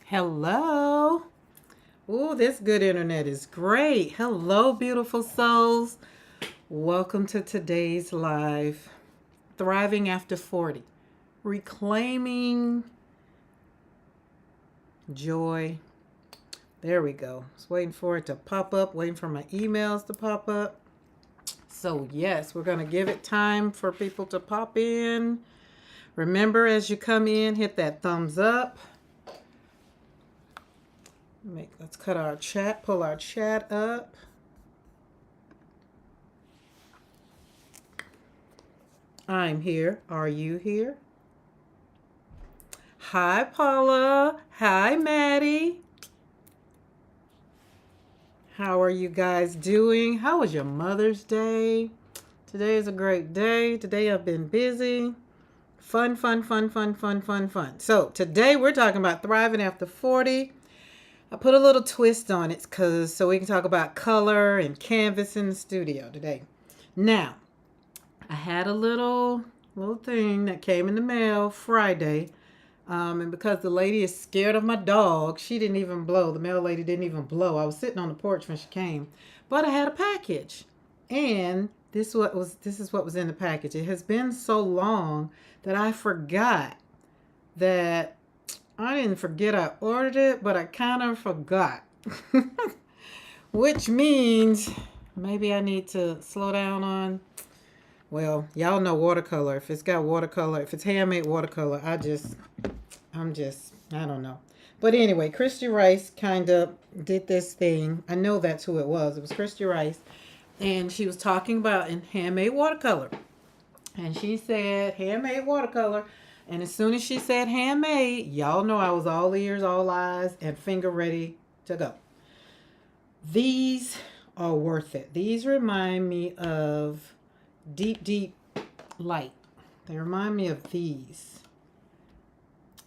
Hello. Ooh, this good internet is great. Hello, beautiful souls. Welcome to today's live. Thriving After 40. Reclaiming joy. There we go. I was waiting for it to pop up, waiting for my emails to pop up. So, yes, we're going to give it time for people to pop in. Remember, as you come in, hit that thumbs up. Let's cut our chat, pull our chat up. I'm here. Are you here? Hi, Paula. Hi, Maddie. How are you guys doing? How was your Mother's Day? Today is a great day. Today I've been busy. Fun, fun, fun, fun, fun, fun, fun. So today we're talking about thriving after 40. I put a little twist on it so we can talk about color and canvas in the studio today. Now, I had a little thing that came in the mail Friday. And because the lady is scared of my dog, she didn't even blow. The mail lady didn't even blow. I was sitting on the porch when she came. But I had a package. And this is what was in the package. It has been so long that I forgot that I didn't forget I ordered it, but I kind of forgot. Which means maybe I need to slow down on, well, y'all know watercolor. If it's got watercolor, if it's handmade watercolor, I don't know. But anyway, Christy Rice kind of did this thing. I know that's who it was. It was Christy Rice. And she was talking about in handmade watercolor. And she said handmade watercolor. And as soon as she said handmade, y'all know I was all ears, all eyes, and finger ready to go. These are worth it. These remind me of deep, deep light. They remind me of these.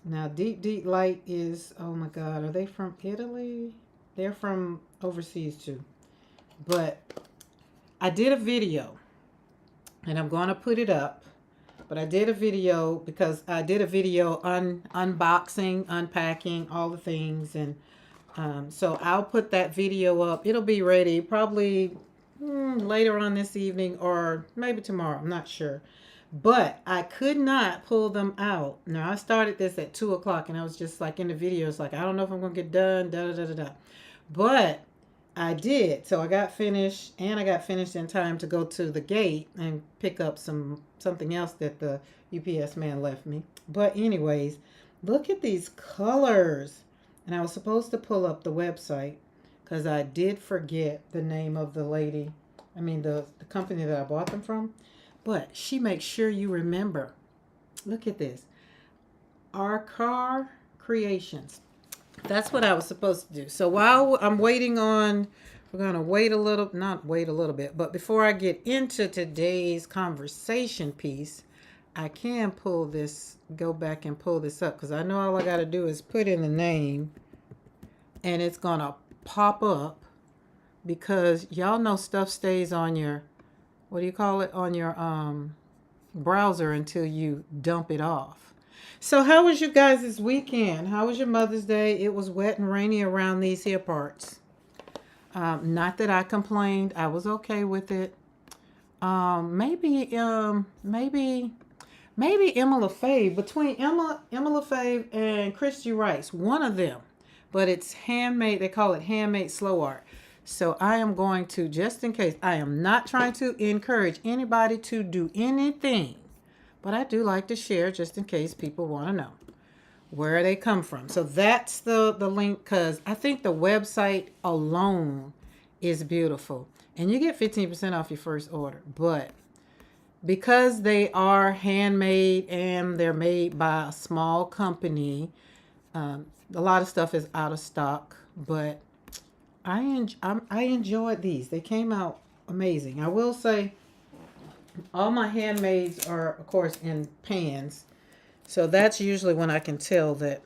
Now, deep, deep light is, oh my God, are they from Italy? They're from overseas too. But I did a video, and I'm going to put it up. But I did a video because I did a video unboxing, unpacking all the things. And so I'll put that video up. It'll be ready probably later on this evening or maybe tomorrow. I'm not sure. But I could not pull them out. Now, I started this at 2 o'clock and I was just like in the video. It's like, I don't know if I'm going to get done, da da da da da. But I did. So I got finished, and I got finished in time to go to the gate and pick up something else that the UPS man left me. But anyways, look at these colors. And I was supposed to pull up the website because I did forget the name of the lady. I mean, the company that I bought them from. But she makes sure you remember. Look at this. Our Car Creations. That's what I was supposed to do. So while I'm waiting on, we're going to wait a little, not wait a little bit, but before I get into today's conversation piece, I can go back and pull this up because I know all I got to do is put in the name and it's going to pop up because y'all know stuff stays on your, what do you call it, on your browser until you dump it off. So how was you guys this weekend? How was your Mother's Day? It was wet and rainy around these here parts. Not that I complained. I was okay with it. Maybe Emma LaFave, between Emma LaFave and Christy Rice, one of them. But it's handmade. They call it handmade slow art. So I am going to, just in case, I am not trying to encourage anybody to do anything. But I do like to share just in case people want to know where they come from. So that's the link because I think the website alone is beautiful. And you get 15% off your first order. But because they are handmade and they're made by a small company, a lot of stuff is out of stock. But I enjoyed these. They came out amazing. I will say all my handmaids are, of course, in pans. So that's usually when I can tell that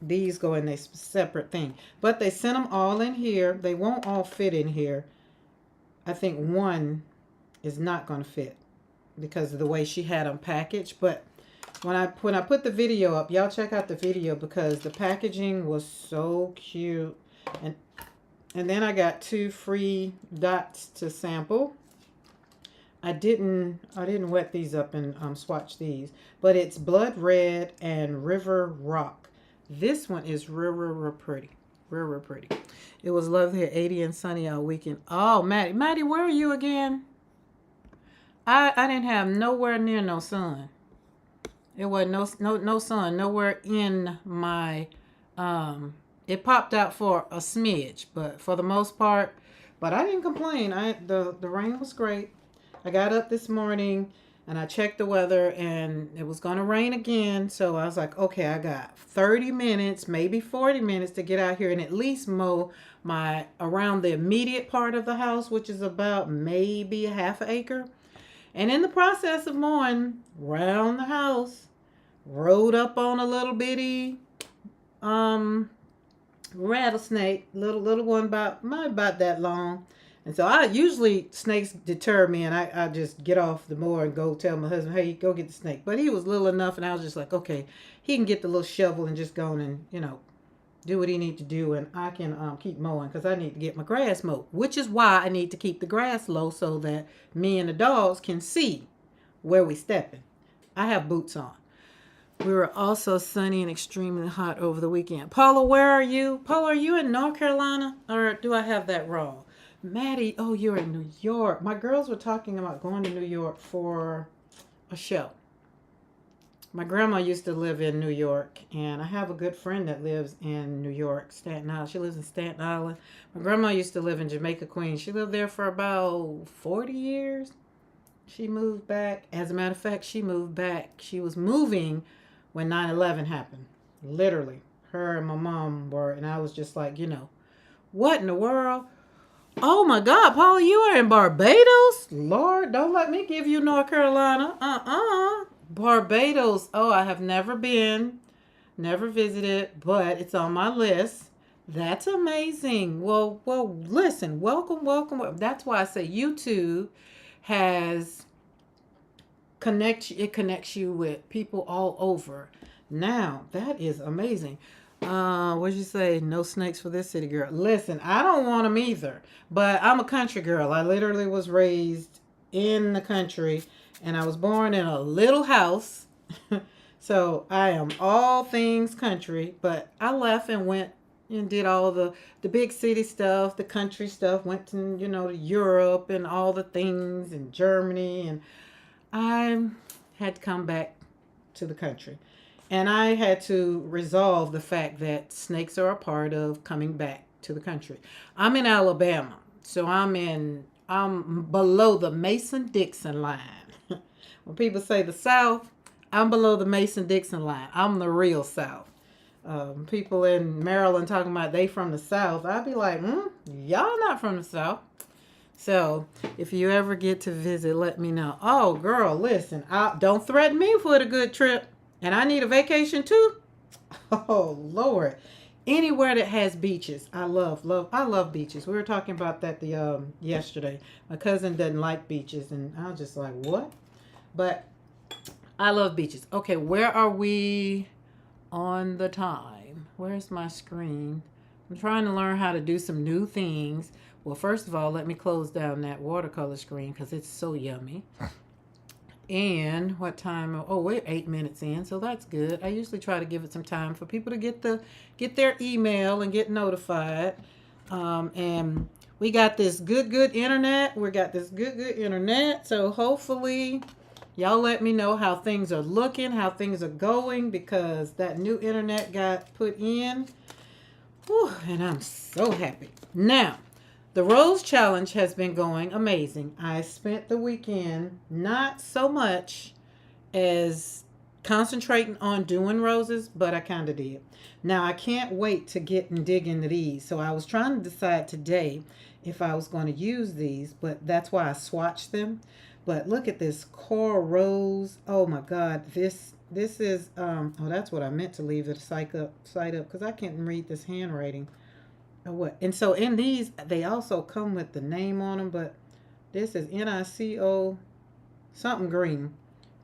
these go in a separate thing. But they sent them all in here. They won't all fit in here. I think one is not going to fit because of the way she had them packaged. But when I put the video up, y'all check out the video because the packaging was so cute. And then I got 2 free dots to sample. I didn't wet these up and swatch these, but it's Blood Red and River Rock. This one is real pretty. Real pretty. It was lovely here, 80 and sunny all weekend. Oh, Maddie, where are you again? I didn't have nowhere near no sun. It wasn't no sun nowhere in my it popped out for a smidge, but for the most part, but I didn't complain. The rain was great. I got up this morning and I checked the weather and it was going to rain again. So I was like, okay, I got 30 minutes, maybe 40 minutes to get out here and at least mow around the immediate part of the house, which is about maybe a half an acre. And in the process of mowing around the house, rode up on a little bitty rattlesnake, little one about that long. And so snakes deter me, and I just get off the mower and go tell my husband, hey, go get the snake. But he was little enough, and I was just like, okay, he can get the little shovel and just go and, do what he need to do, and I can keep mowing because I need to get my grass mowed, which is why I need to keep the grass low so that me and the dogs can see where we stepping. I have boots on. We were also sunny and extremely hot over the weekend. Paula, where are you? Paula, are you in North Carolina, or do I have that wrong? Maddie, oh, you're in New York. My girls were talking about going to New York for a show. My grandma used to live in New York, and I have a good friend that lives in New York, Staten Island. She lives in Staten Island. My grandma used to live in Jamaica, Queens. She lived there for about 40 years. She moved back. As a matter of fact, she moved back. She was moving when 9/11 happened. Literally. Her and my mom were, and I was just like, what in the world? Oh my God, Paula, you are in Barbados? Lord, don't let me give you North Carolina. Barbados. Oh, I have never been, never visited, but it's on my list. That's amazing. Well, listen, welcome. That's why I say YouTube connects you with people all over. Now, that is amazing. What'd you say? No snakes for this city girl. Listen, I don't want them either, but I'm a country girl. I literally was raised in the country, and I was born in a little house. So I am all things country, but I left and went and did all the big city stuff, the country stuff, went to, to Europe and all the things in Germany, and I had to come back to the country. And I had to resolve the fact that snakes are a part of coming back to the country. I'm in Alabama, so I'm below the Mason-Dixon line. When people say the South, I'm below the Mason-Dixon line. I'm the real South. People in Maryland talking about they from the South, I'd be like, y'all not from the South. So if you ever get to visit, let me know. Oh, girl, listen, don't threaten me with a good trip. And I need a vacation too. Oh, Lord. Anywhere that has beaches. I love beaches. We were talking about that yesterday. My cousin doesn't like beaches, and I was just like, what? But I love beaches. Okay, where are we on the time? Where's my screen? I'm trying to learn how to do some new things. Well, first of all, let me close down that watercolor screen because it's so yummy. And what time? Oh, we're 8 minutes in, so that's good. I usually try to give it some time for people to get their email and get notified. And we got this good internet. We got this good internet. So hopefully, y'all let me know how things are looking, how things are going, because that new internet got put in. Whew, and I'm so happy. Now, the Rose Challenge has been going amazing. I spent the weekend not so much as concentrating on doing roses, but I kind of did. Now, I can't wait to get and dig into these. So I was trying to decide today if I was going to use these, but that's why I swatched them. But look at this coral rose. Oh my God, this is that's what I meant to leave the site up because I can't read this handwriting. What? And so in these, they also come with the name on them, but this is NICO something green.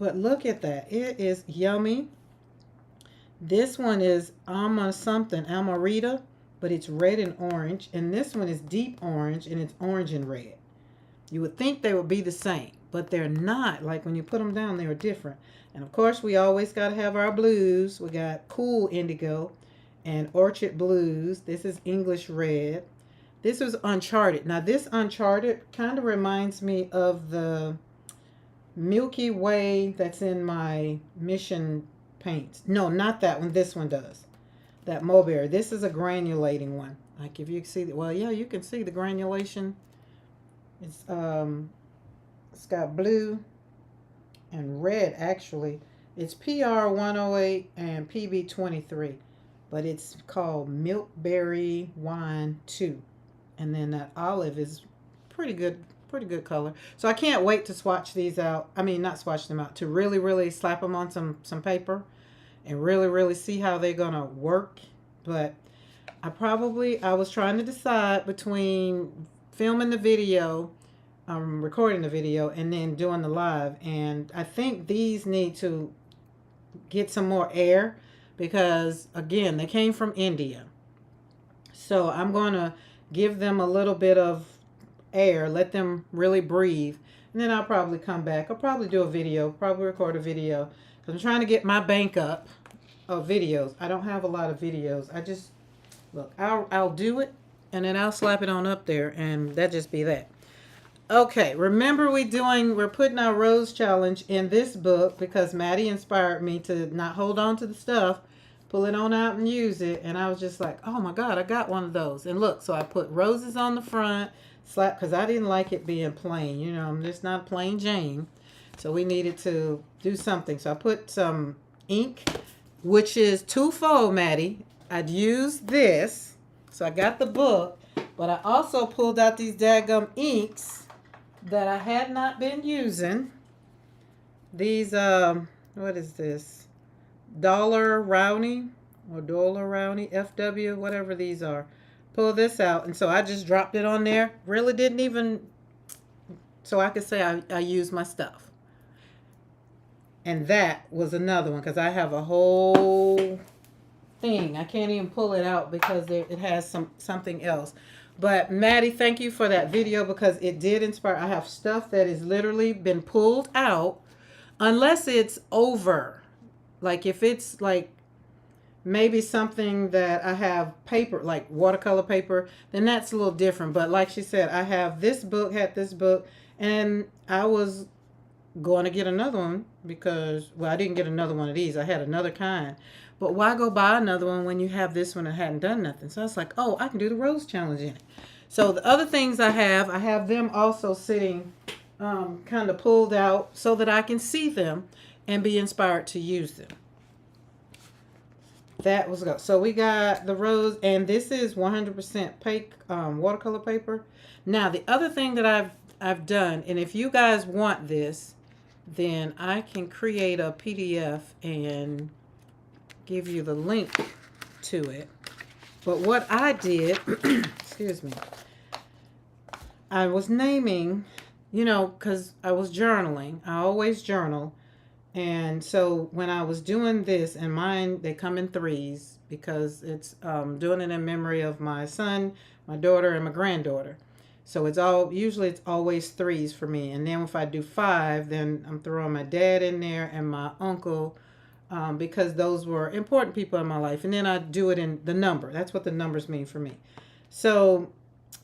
But look at that. It is yummy. This one is Alma something, Amarita, but it's red and orange. And this one is deep orange, and it's orange and red. You would think they would be the same, but they're not. Like when you put them down, they are different. And of course, we always got to have our blues. We got Cool Indigo and Orchid Blues. This is English Red. This was Uncharted. Now, this Uncharted kind of reminds me of the Milky Way that's in my Mission paints. No, not that one. This one does. That Mulberry. This is a granulating one. Like if you can see, well, yeah, you can see the granulation. It's got blue and red actually. It's PR 108 and PB 23, but it's called Milkberry Wine 2. And then that olive is pretty good color. So I can't wait to swatch these out. I mean, not swatch them out, to really slap them on some paper and really see how they're gonna work. But I was trying to decide between filming the video, recording the video, and then doing the live. And I think these need to get some more air because, again, they came from India. So I'm going to give them a little bit of air, let them really breathe. And then I'll probably come back. I'll probably do a video, probably record a video. Because I'm trying to get my bank up of videos. I don't have a lot of videos. I just, look, I'll do it. And then I'll slap it on up there. And that just be that. Okay, remember we're putting our rose challenge in this book because Maddie inspired me to not hold on to the stuff, pull it on out and use it. And I was just like, oh my God, I got one of those. And look, so I put roses on the front, slap, because I didn't like it being plain. You know, I'm just not plain Jane. So we needed to do something. So I put some ink, which is twofold, Maddie. I'd used this. So I got the book, but I also pulled out these daggum inks that I had not been using. These, what is this? Dollar Rowney or Dollar Rowney, FW, whatever these are. Pull this out. And so I just dropped it on there. Really didn't even, so I could say I used my stuff. And that was another one because I have a whole thing. I can't even pull it out because it has something else. But Maddie, thank you for that video because it did inspire. I have stuff that has literally been pulled out unless it's over. Like if it's like maybe something that I have paper, like watercolor paper, then that's a little different. But like she said, I have this book, and I was going to get another one because, well, I didn't get another one of these. I had another kind. But why go buy another one when you have this one that hadn't done nothing? So I was like, oh, I can do the rose challenge in it. So the other things I have them also sitting kind of pulled out so that I can see them and be inspired to use them. That was good. So we got the rose, and this is 100% watercolor paper. Now, the other thing that I've done, and if you guys want this, then I can create a PDF and give you the link to it. But what I did, excuse me, I was naming, you know, because I was journaling. I always journal. And so when I was doing this, and mine, they come in threes because it's doing it in memory of my son, my daughter, and my granddaughter. So usually it's always threes for me. And then if I do 5, then I'm throwing my dad in there and my uncle, because those were important people in my life. And then I do it in the number. That's what the numbers mean for me. So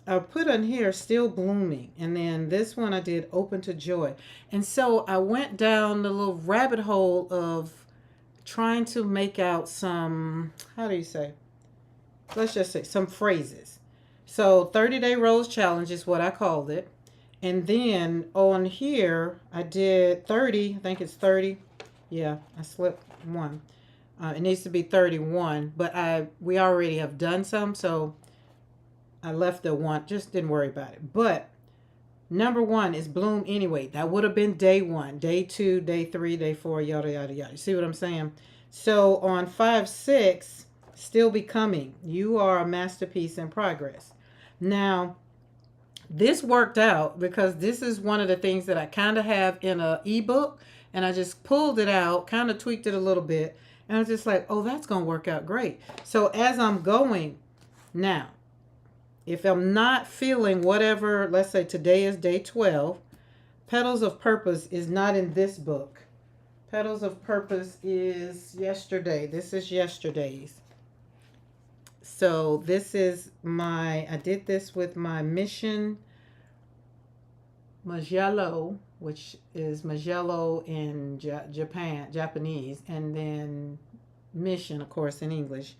I put on here Still Blooming. And then this one I did Open to Joy. And so I went down the little rabbit hole of trying to make out some, how do you say? Let's just say some phrases. So 30-day rose challenge is what I called it. And then on here I did 30. I think it's 30. Yeah, I slipped one. It needs to be 31, but we already have done some, so I left the one, just didn't worry about it. But number 1 is bloom anyway. That would have been day 1, day 2, day 3, day 4, yada, yada, yada. You see what I'm saying? So on 5-6, still becoming. You are a masterpiece in progress. Now, this worked out because this is one of the things that I kind of have in an ebook. And I just pulled it out, kind of tweaked it a little bit. And I was just like, oh, that's going to work out great. So as I'm going now, if I'm not feeling whatever, let's say today is day 12, Petals of Purpose is not in this book. Petals of Purpose is yesterday. This is yesterday's. So this is I did this with my Mission Magello, which is Magello in Japanese, and then Mission, of course, in English.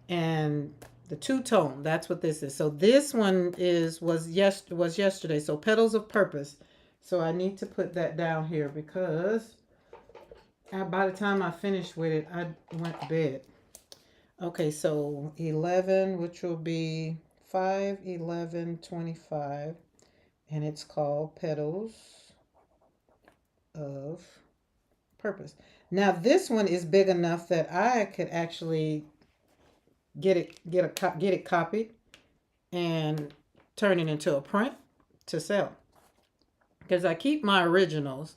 And the two-tone, that's what this is. So this one was yesterday. So Petals of Purpose. So I need to put that down here because by the time I finished with it, I went to bed. Okay, so 11, which will be 5, 11, 25. And it's called Petals of Purpose. Now this one is big enough that I could actually get it copied and turn it into a print to sell. Because I keep my originals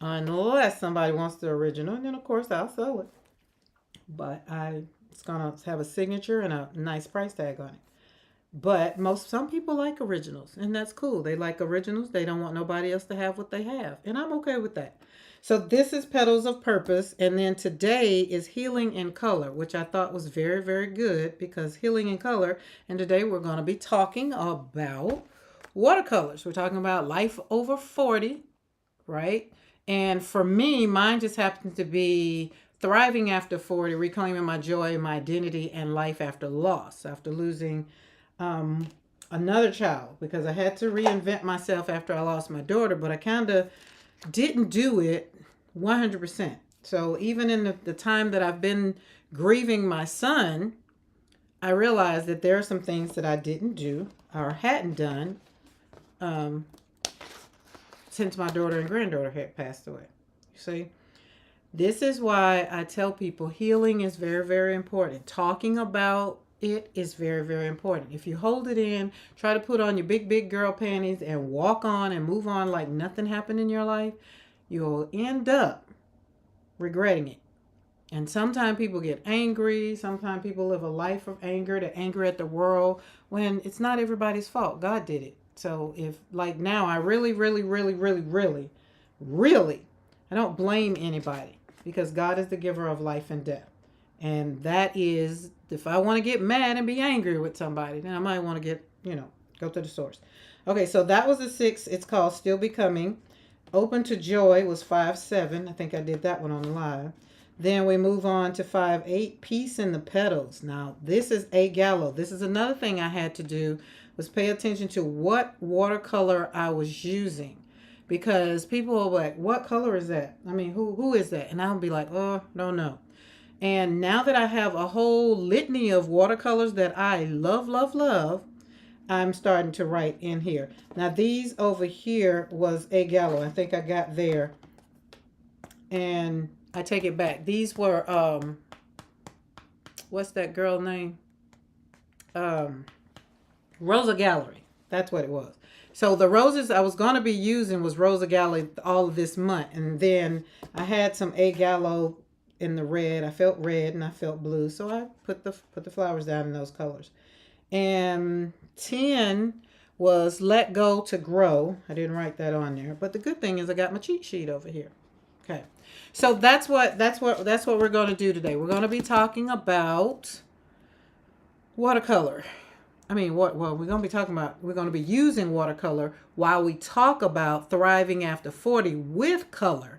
unless somebody wants the original, and then of course I'll sell it. But it's gonna have a signature and a nice price tag on it. But some people like originals, and that's cool. They like originals. They don't want nobody else to have what they have, and I'm okay with that. So this is Petals of Purpose, and then today is Healing in Color, which I thought was very, very good because Healing in Color, and today we're going to be talking about watercolors. We're talking about life over 40, right? And for me, mine just happens to be thriving after 40, reclaiming my joy, my identity, and life after loss, after losing another child, because I had to reinvent myself after I lost my daughter, but I kind of didn't do it 100%. So even in the time that I've been grieving my son, I realized that there are some things that I didn't do or hadn't done since my daughter and granddaughter had passed away. You see, this is why I tell people healing is very, very important. Talking about it is very, very important. If you hold it in, try to put on your big, big girl panties and walk on and move on like nothing happened in your life, you'll end up regretting it. And sometimes people get angry. Sometimes people live a life of anger. They're angry at the world when it's not everybody's fault. God did it. So if like now, I really, I don't blame anybody because God is the giver of life and death. And that is, if I want to get mad and be angry with somebody, then I might want to go to the source. Okay, so that was the 6. It's called Still Becoming. Open to Joy was 5-7. I think I did that one on the live. Then we move on to 5-8, Peace in the Petals. Now, this is a gallo. This is another thing I had to do was pay attention to what watercolor I was using. Because people are like, what color is that? I mean, who is that? And I'll be like, oh, don't know. And now that I have a whole litany of watercolors that I love, I'm starting to write in here. Now these over here was a gallo. I think I got there. And I take it back. These were, what's that girl name? Rosa Gallery. That's what it was. So the roses I was going to be using was Rosa Gallery all of this month. And then I had some A Gallo in the red. I felt red and I felt blue, so I put the flowers down in those colors. And 10 was Let Go to Grow. I didn't write that on there, but the good thing is I got my cheat sheet over here. Okay, so that's what we're going to do today. We're going to be talking about watercolor. I mean, we're going to be using watercolor while we talk about thriving after 40 with color.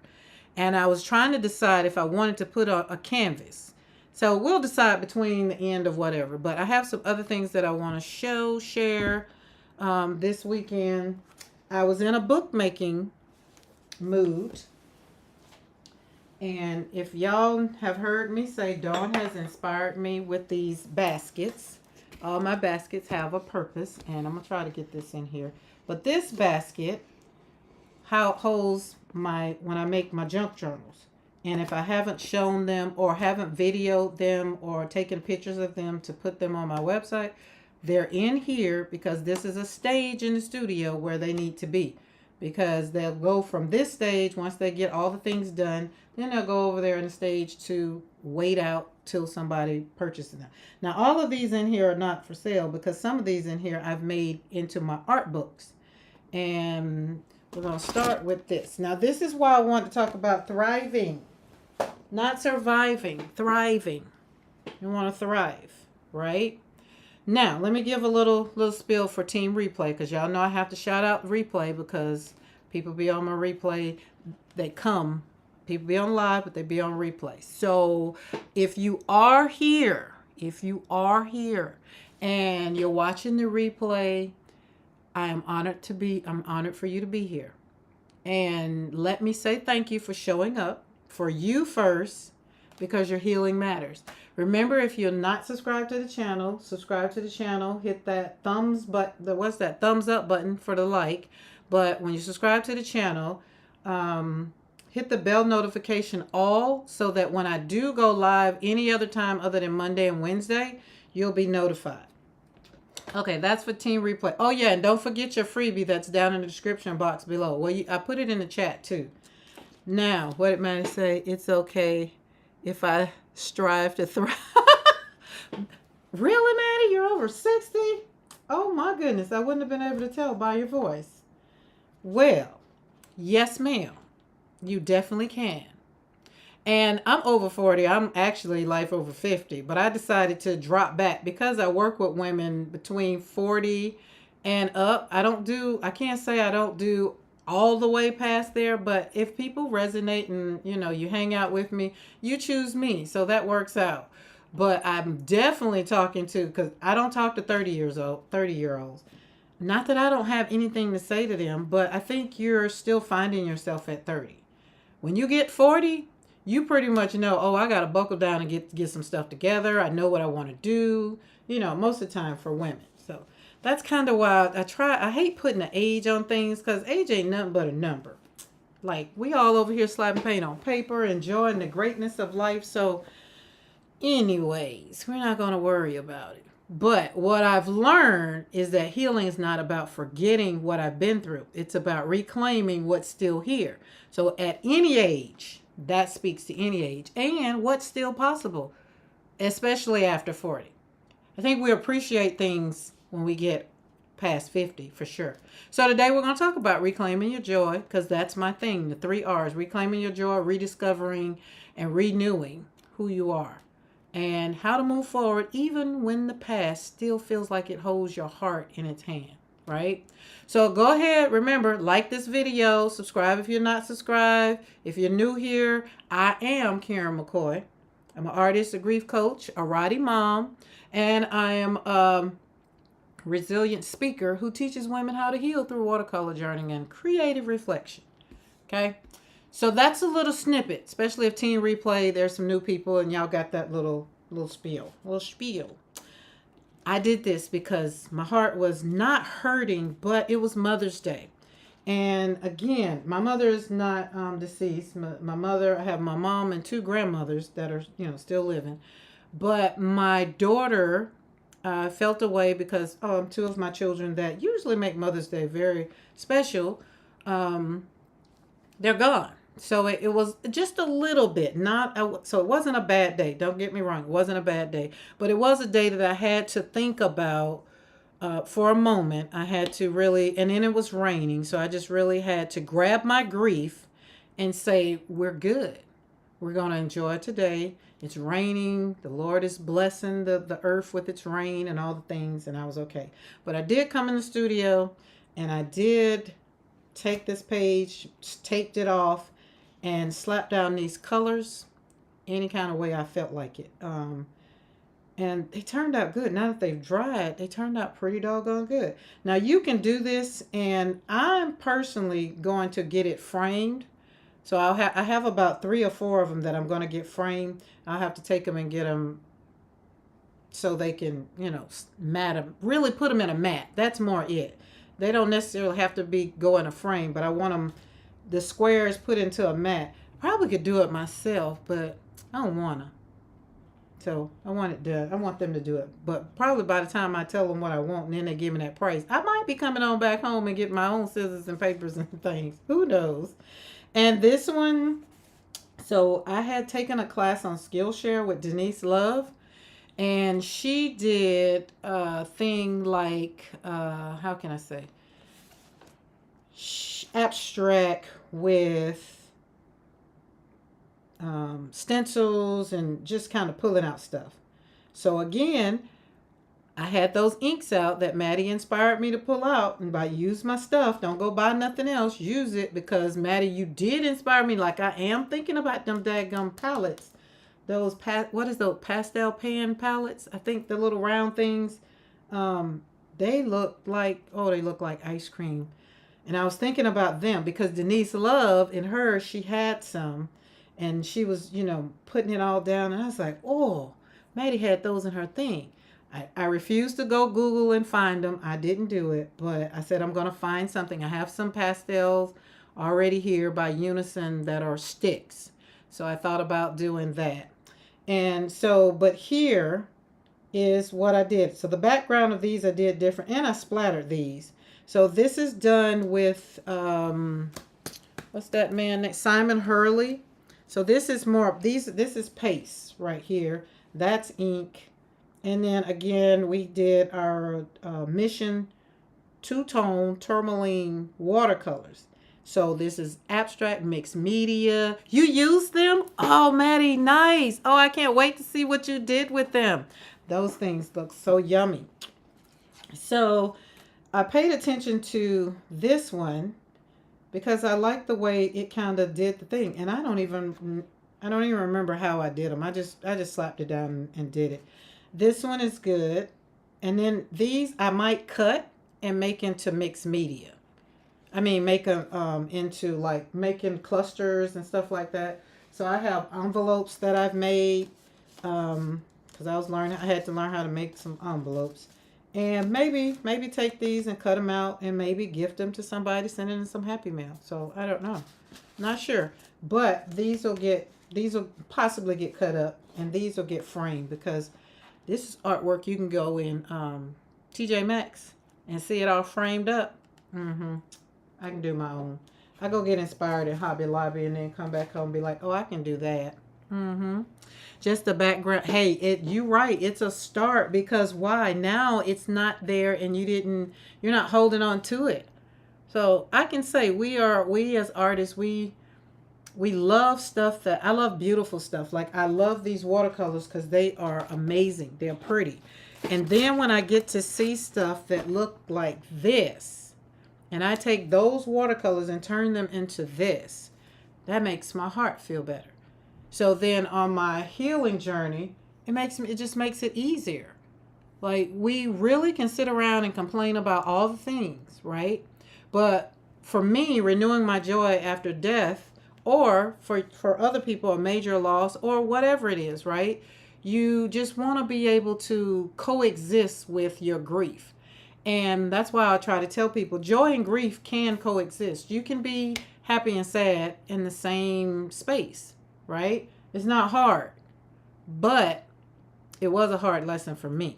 And I was trying to decide if I wanted to put a canvas. So we'll decide between the end of whatever. But I have some other things that I want to share this weekend. I was in a bookmaking mood. And if y'all have heard me say, Dawn has inspired me with these baskets. All my baskets have a purpose. And I'm going to try to get this in here. But this basket holds when I make my junk journals. And if I haven't shown them or haven't videoed them or taken pictures of them to put them on my website, they're in here because this is a stage in the studio where they need to be. because they'll go from this stage once they get all the things done. Then they'll go over there in the stage to wait out till somebody purchases them. Now, all of these in here are not for sale because some of these in here I've made into my art books. And we're going to start with this. Now, this is why I want to talk about thriving. Not surviving, thriving. You want to thrive, right? Now, let me give a little spiel for Team Replay, because y'all know I have to shout out Replay because people be on my replay. They come. People be on live, but they be on replay. So if you are here and you're watching the replay, I'm honored for you to be here. And let me say thank you for showing up. For you first, because your healing matters. Remember, if you're not subscribed to the channel, subscribe to the channel. Hit that thumbs up button for the like. But when you subscribe to the channel, hit the bell notification all, so that when I do go live any other time other than Monday and Wednesday, you'll be notified. Okay, that's for Team Replay. Oh yeah, and don't forget your freebie that's down in the description box below. Well, I put it in the chat too. Now, what did Maddie say? It's okay if I strive to thrive. Really, Maddie? You're over 60? Oh my goodness, I wouldn't have been able to tell by your voice. Well, yes ma'am. You definitely can. And I'm over 40. I'm actually life over 50. But I decided to drop back because I work with women between 40 and up. I can't say I don't do all the way past there, but if people resonate and you hang out with me, you choose me, so that works out. But I'm definitely talking to, because I don't talk to 30-year-olds. Not that I don't have anything to say to them, but I think you're still finding yourself at 30. When you get 40, you pretty much know, oh, I got to buckle down and get some stuff together. I know what I want to do, most of the time for women. So that's kind of why I hate putting an age on things, because age ain't nothing but a number. Like, we all over here slapping paint on paper, enjoying the greatness of life. So anyways, we're not going to worry about it. But what I've learned is that healing is not about forgetting what I've been through. It's about reclaiming what's still here. So at any age, that speaks to any age, and what's still possible, especially after 40. I think we appreciate things when we get past 50, for sure. So today we're going to talk about reclaiming your joy, because that's my thing, the 3 R's: reclaiming your joy, rediscovering, and renewing who you are, and how to move forward even when the past still feels like it holds your heart in its hand, right? So go ahead, remember, like this video, subscribe if you're not subscribed. If you're new here, I am Karen McKoy. I'm an artist, a grief coach, a Roddy mom, and I am a resilient speaker who teaches women how to heal through watercolor journaling and creative reflection. Okay? So that's a little snippet, especially if Team Replay, there's some new people and y'all got that little spiel. I did this because my heart was not hurting, but it was Mother's Day. And again, my mother is not deceased. My mother, I have my mom and 2 grandmothers that are, still living. But my daughter felt away because 2 of my children that usually make Mother's Day very special, they're gone. So it was just a little bit, so it wasn't a bad day. Don't get me wrong. It wasn't a bad day, but it was a day that I had to think about for a moment. I had to really, and then it was raining. So I just really had to grab my grief and say, we're good. We're going to enjoy today. It's raining. The Lord is blessing the earth with its rain and all the things. And I was okay. But I did come in the studio and I did take this page, taped it off, and slapped down these colors any kind of way I felt like it. And they turned out good. Now that they've dried, they turned out pretty doggone good. Now you can do this, and I'm personally going to get it framed. So I have about 3 or 4 of them that I'm going to get framed. I'll have to take them and get them so they can, mat them, really put them in a mat. That's more it. They don't necessarily have to go in a frame, but I want them, the squares put into a mat. Probably could do it myself, but I don't want to. So I want them to do it. But probably by the time I tell them what I want and then they give me that price, I might be coming on back home and get my own scissors and papers and things. Who knows? And this one, so I had taken a class on Skillshare with Denise Love, and she did a thing like, how can I say? Abstract with stencils and just kind of pulling out stuff. So again, I had those inks out that Maddie inspired me to pull out, and by use my stuff, don't go buy nothing else, use it, because Maddie, you did inspire me. Like, I am thinking about them daggum palettes. Those what is those pastel pan palettes? I think the little round things. They look like ice cream. And I was thinking about them because Denise Love, in her, she had some, and she was, putting it all down, and I was like, oh, Maddie had those in her thing. I refused to go Google and find them. I didn't do it, but I said I'm going to find something. I have some pastels already here by Unison that are sticks. So I thought about doing that. And so, but here is what I did. So the background of these I did different, and I splattered these. So this is done with, what's that man next? Simon Hurley. So this is more, this is paste right here. That's ink. And then again, we did our Mission two-tone tourmaline watercolors. So this is abstract mixed media. You use them? Oh, Maddie, nice. Oh, I can't wait to see what you did with them. Those things look so yummy. So I paid attention to this one because I like the way it kind of did the thing. And I don't even remember how I did them. I just slapped it down and did it. This one is good. And then these I might cut and make into mixed media. I mean, make them into like making clusters and stuff like that. So I have envelopes that I've made because I had to learn how to make some envelopes. And maybe take these and cut them out and maybe gift them to somebody, send it in some Happy Mail. So I don't know. Not sure. But these will possibly get cut up and these will get framed because this is artwork you can go in TJ Maxx and see it all framed up. I can do my own. I go get inspired at Hobby Lobby and then come back home and be like, oh, I can do that. Just the background. Hey, you're right. It's a start because why? Now it's not there and you're not holding on to it. So I can say we as artists, we love stuff I love beautiful stuff. Like I love these watercolors because they are amazing. They're pretty. And then when I get to see stuff that look like this, and I take those watercolors and turn them into this, that makes my heart feel better. So then on my healing journey, it just makes it easier. Like we really can sit around and complain about all the things, right? But for me, renewing my joy after death, or for other people, a major loss or whatever it is, right? You just want to be able to coexist with your grief. And that's why I try to tell people joy and grief can coexist. You can be happy and sad in the same space, right? It's not hard, but it was a hard lesson for me.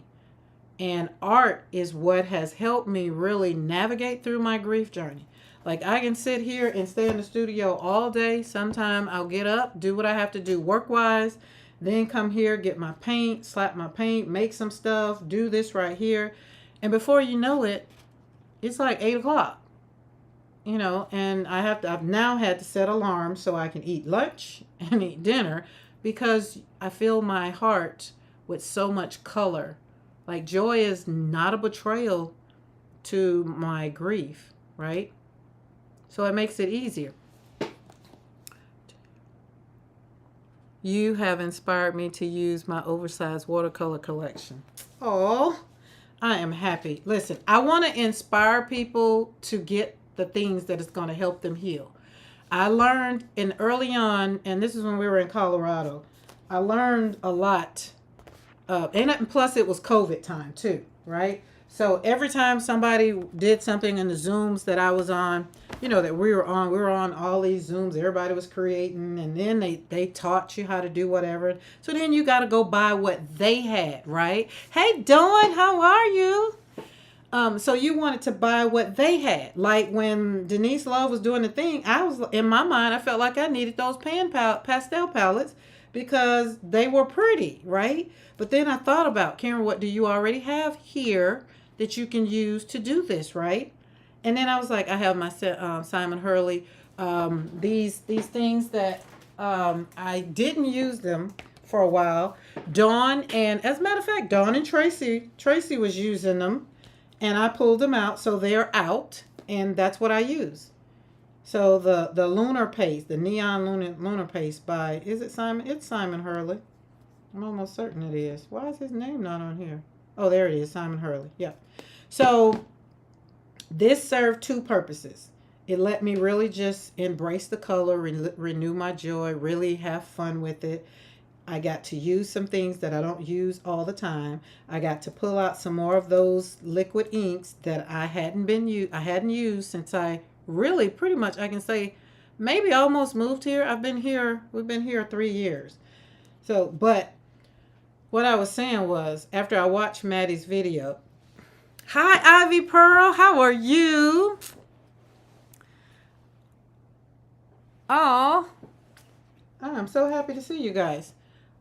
And art is what has helped me really navigate through my grief journey. Like I can sit here and stay in the studio all day. Sometime I'll get up, do what I have to do work-wise, then come here, get my paint, slap my paint, make some stuff, do this right here. And before you know it, it's like 8 o'clock, and I've now had to set alarms so I can eat lunch and eat dinner because I fill my heart with so much color. Like joy is not a betrayal to my grief, right? So it makes it easier. You have inspired me to use my oversized watercolor collection. Oh, I am happy. Listen, I want to inspire people to get the things that is going to help them heal. I learned early on, and this is when we were in Colorado, I learned a lot. And plus it was COVID time too, right? So every time somebody did something in the Zooms that I was on, that we were on all these Zooms, everybody was creating, and then they taught you how to do whatever. So then you got to go buy what they had, right? Hey, Dawn, how are you? So you wanted to buy what they had. Like when Denise Love was doing the thing, I was in my mind, I felt like I needed those pastel palettes because they were pretty, right? But then I thought about, Karen, what do you already have here that you can use to do this, right? And then I was like, I have my Simon Hurley, these things that I didn't use them for a while. Dawn and, as a matter of fact, Dawn and Tracy was using them, and I pulled them out, so they're out, and that's what I use. So the lunar paste, the neon lunar paste by, is it Simon? It's Simon Hurley. I'm almost certain it is. Why is his name not on here? Oh, there it is, Simon Hurley. Yeah. So this served two purposes. It let me really just embrace the color, renew my joy, really have fun with it. I got to use some things that I don't use all the time. I got to pull out some more of those liquid inks that I hadn't used since I really pretty much, I can say, maybe almost moved here. We've been here 3 years. So, but what I was saying was, after I watched Maddie's video, hi Ivy Pearl, how are you? Oh, I'm so happy to see you guys.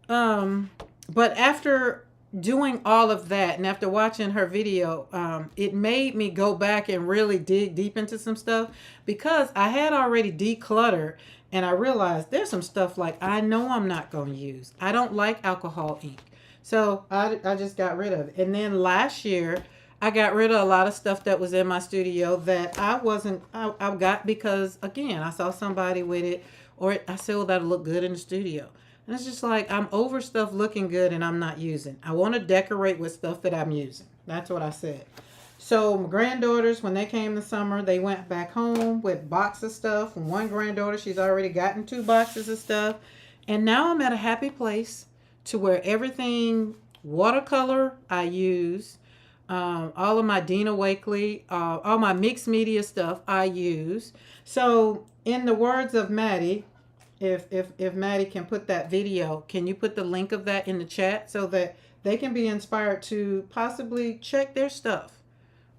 But after doing all of that and after watching her video, it made me go back and really dig deep into some stuff because I had already decluttered, and I realized there's some stuff like I know I'm not going to use. I don't like alcohol ink. So I just got rid of it. And then last year, I got rid of a lot of stuff that was in my studio that I got because, again, I saw somebody with it, or I said, well, that'll look good in the studio. And it's just like, I'm over stuff looking good and I'm not using. I want to decorate with stuff that I'm using. That's what I said. So my granddaughters, when they came this summer, they went back home with boxes of stuff. And one granddaughter, she's already gotten 2 boxes of stuff. And now I'm at a happy place to where everything watercolor I use, all of my Dina Wakley, all my mixed media stuff I use. So in the words of Maddie, if Maddie can put that video, can you put the link of that in the chat so that they can be inspired to possibly check their stuff?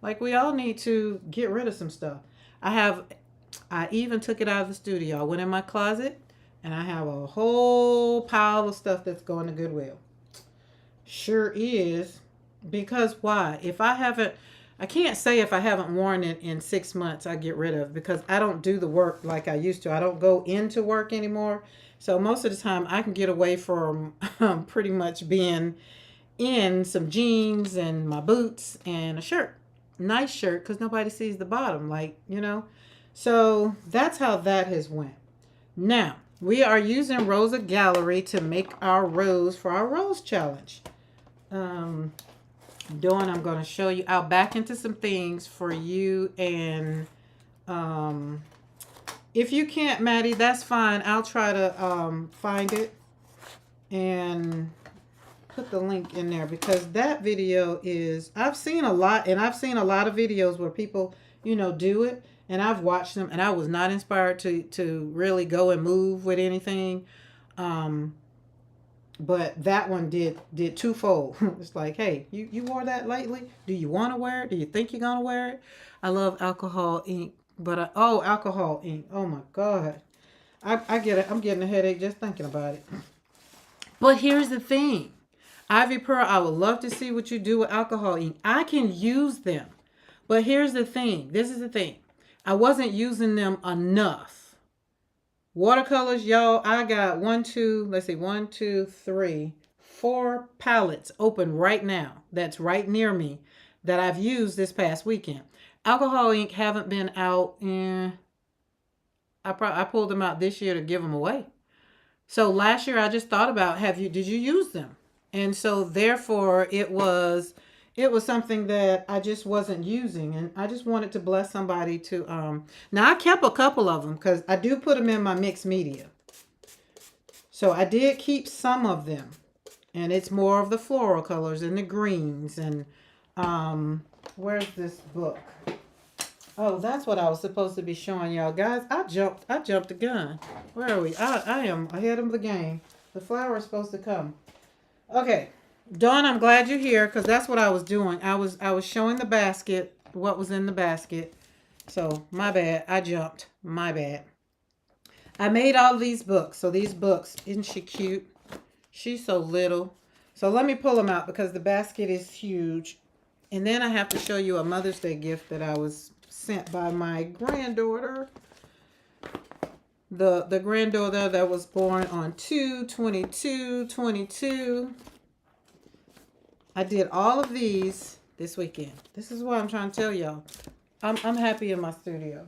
Like, we all need to get rid of some stuff. I even took it out of the studio. I went in my closet and I have a whole pile of stuff that's going to Goodwill. Sure is. Because why? I can't say if I haven't worn it in 6 months, I get rid of it because I don't do the work like I used to. I don't go into work anymore. So most of the time I can get away from pretty much being in some jeans and my boots and a shirt. Nice shirt because nobody sees the bottom, So that's how that has went. Now, we are using Rosa Gallery to make our rose for our rose challenge. Dawn, I'm going to show you. I'll back into some things for you, and if you can't, Maddie, that's fine. I'll try to find it and put the link in there because that video is, I've seen a lot, and I've seen a lot of videos where people, do it, and I've watched them, and I was not inspired to really go and move with anything. But that one did twofold. It's like, hey, you wore that lately? Do you want to wear it? Do you think you're going to wear it? I love alcohol ink. But, alcohol ink. Oh, my God. I get it. I'm getting a headache just thinking about it. But here's the thing. Ivy Pearl, I would love to see what you do with alcohol ink. I can use them. But here's the thing. This is the thing. I wasn't using them enough. Watercolors, y'all, I got 4 palettes open right now. That's right near me that I've used this past weekend. Alcohol ink haven't been out in, I pulled them out this year to give them away. So last year I just thought about, did you use them? And so therefore it was something that I just wasn't using, and I just wanted to bless somebody to, now I kept a couple of them because I do put them in my mixed media. So I did keep some of them, and it's more of the floral colors and the greens and Where's this book? Oh, that's what I was supposed to be showing y'all. Guys, I jumped the gun. Where are we? I am ahead of the game. The flower is supposed to come. Okay. Dawn, I'm glad you're here because that's what I was doing. I was showing the basket, what was in the basket. So my bad. I jumped. My bad. I made all these books. So these books, isn't she cute? She's so little. So let me pull them out because the basket is huge. And then I have to show you a Mother's Day gift that I was sent by my granddaughter. The granddaughter that was born on 2/22/22. I did all of these this weekend. This is what I'm trying to tell y'all. I'm happy in my studio.